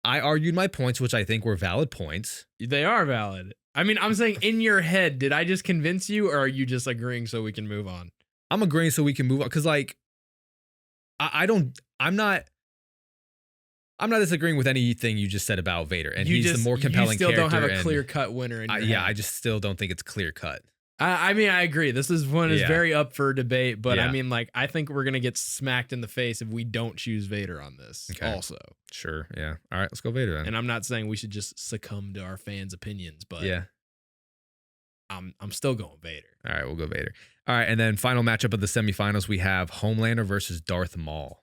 I argued my points, which I think were valid points. They are valid. I mean, I'm saying in your head, did I just convince you, or are you just agreeing so we can move on? I'm agreeing so we can move on because like I'm not disagreeing with anything you just said about Vader, and he's the more compelling character. You still don't have a clear cut winner in your head. I just still don't think it's clear cut. I mean, I agree. This is one is very up for debate, but I mean, like, I think we're gonna get smacked in the face if we don't choose Vader on this. Okay. Also, sure, yeah. All right, let's go Vader then. And I'm not saying we should just succumb to our fans' opinions, but yeah, I'm still going Vader. All right, we'll go Vader. All right, and then final matchup of the semifinals, we have Homelander versus Darth Maul.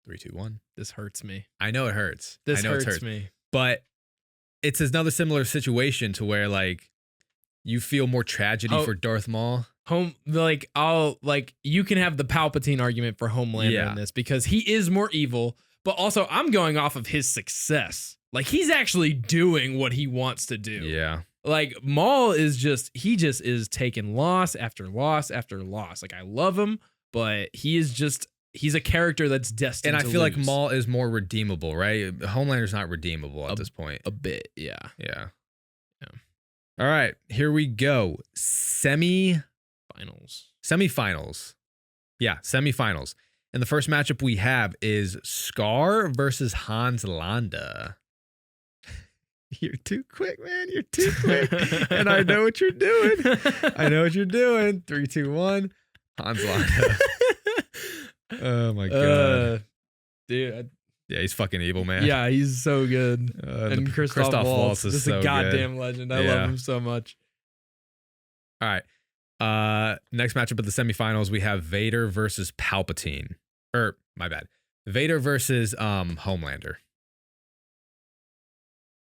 Three, two, one. This hurts me. I know it hurts. This hurts me. But it's another similar situation to where like you feel more tragedy for Darth Maul. You can have the Palpatine argument for Homelander in this because he is more evil, but also I'm going off of his success. Like he's actually doing what he wants to do. Yeah. Like Maul is just taking loss after loss after loss. Like I love him, but he's a character that's destined to lose. And I feel like Maul is more redeemable, right? Homelander's not redeemable at this point. A bit, yeah. Yeah. All right, here we go. Semifinals. Yeah, semifinals. And the first matchup we have is Scar versus Hans Landa. You're too quick, man. You're too quick. And I know what you're doing. 3, 2, 1. Hans Landa. Oh my god. Dude. Yeah, he's fucking evil, man. Yeah, he's so good. And Christoph Waltz is just a goddamn legend. I love him so much. All right. Next matchup of the semifinals, we have Vader versus Palpatine. My bad. Vader versus Homelander.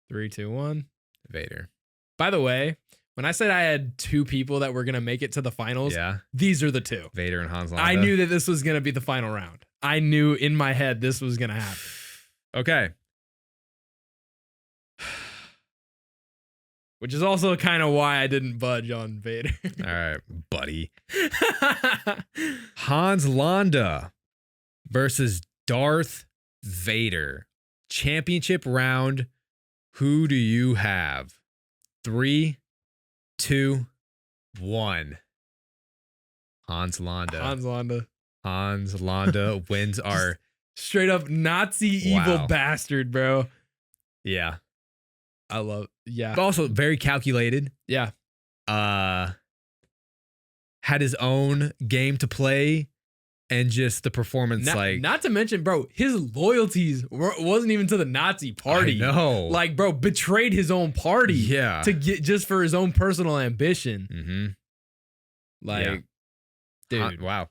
3, 2, 1. Vader. By the way, when I said I had two people that were going to make it to the finals, these are the two. Vader and Hans Landa. I knew that this was going to be the final round. I knew in my head this was going to happen. Okay. Which is also kind of why I didn't budge on Vader. All right, buddy. Hans Landa versus Darth Vader. Championship round. Who do you have? 3, 2, 1. Hans Landa. Hans Landa wins our straight up Nazi evil bastard, bro. Yeah. I love But also very calculated. Yeah. Had his own game to play and just the performance not to mention, bro, his loyalties wasn't even to the Nazi party. I know. Like, bro, betrayed his own party to get just for his own personal ambition. Mm-hmm. Like, dude. Wow.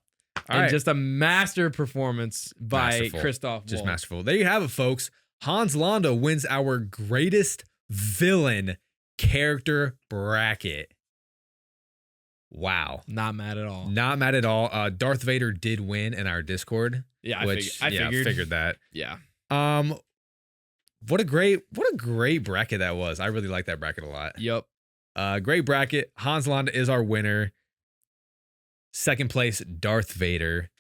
All right. Just a master performance by Christoph Waltz. Just masterful. There you have it, folks. Hans Landa wins our greatest villain character bracket. Wow. Not mad at all. Not mad at all. Darth Vader did win in our Discord. Yeah, I figured that. Yeah. What a great bracket that was. I really like that bracket a lot. Yep. Great bracket. Hans Landa is our winner. Second place, Darth Vader.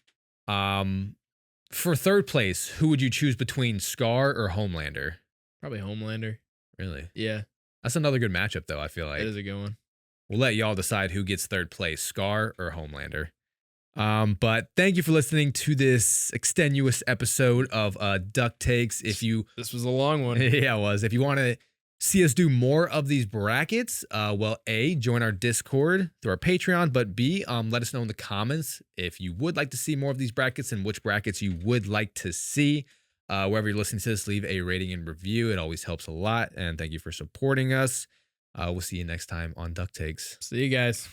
For third place, who would you choose between Scar or Homelander? Probably Homelander. Really? Yeah. That's another good matchup, though, I feel like. It is a good one. We'll let y'all decide who gets third place, Scar or Homelander. But thank you for listening to this extenuous episode of DuckTakes. This was a long one. Yeah, it was. If you want to see us do more of these brackets, A, join our Discord through our Patreon, but B, let us know in the comments if you would like to see more of these brackets and which brackets you would like to see. Wherever you're listening to this, leave a rating and review. It always helps a lot. And thank you for supporting us. We'll see you next time on DuckTakes. See you guys.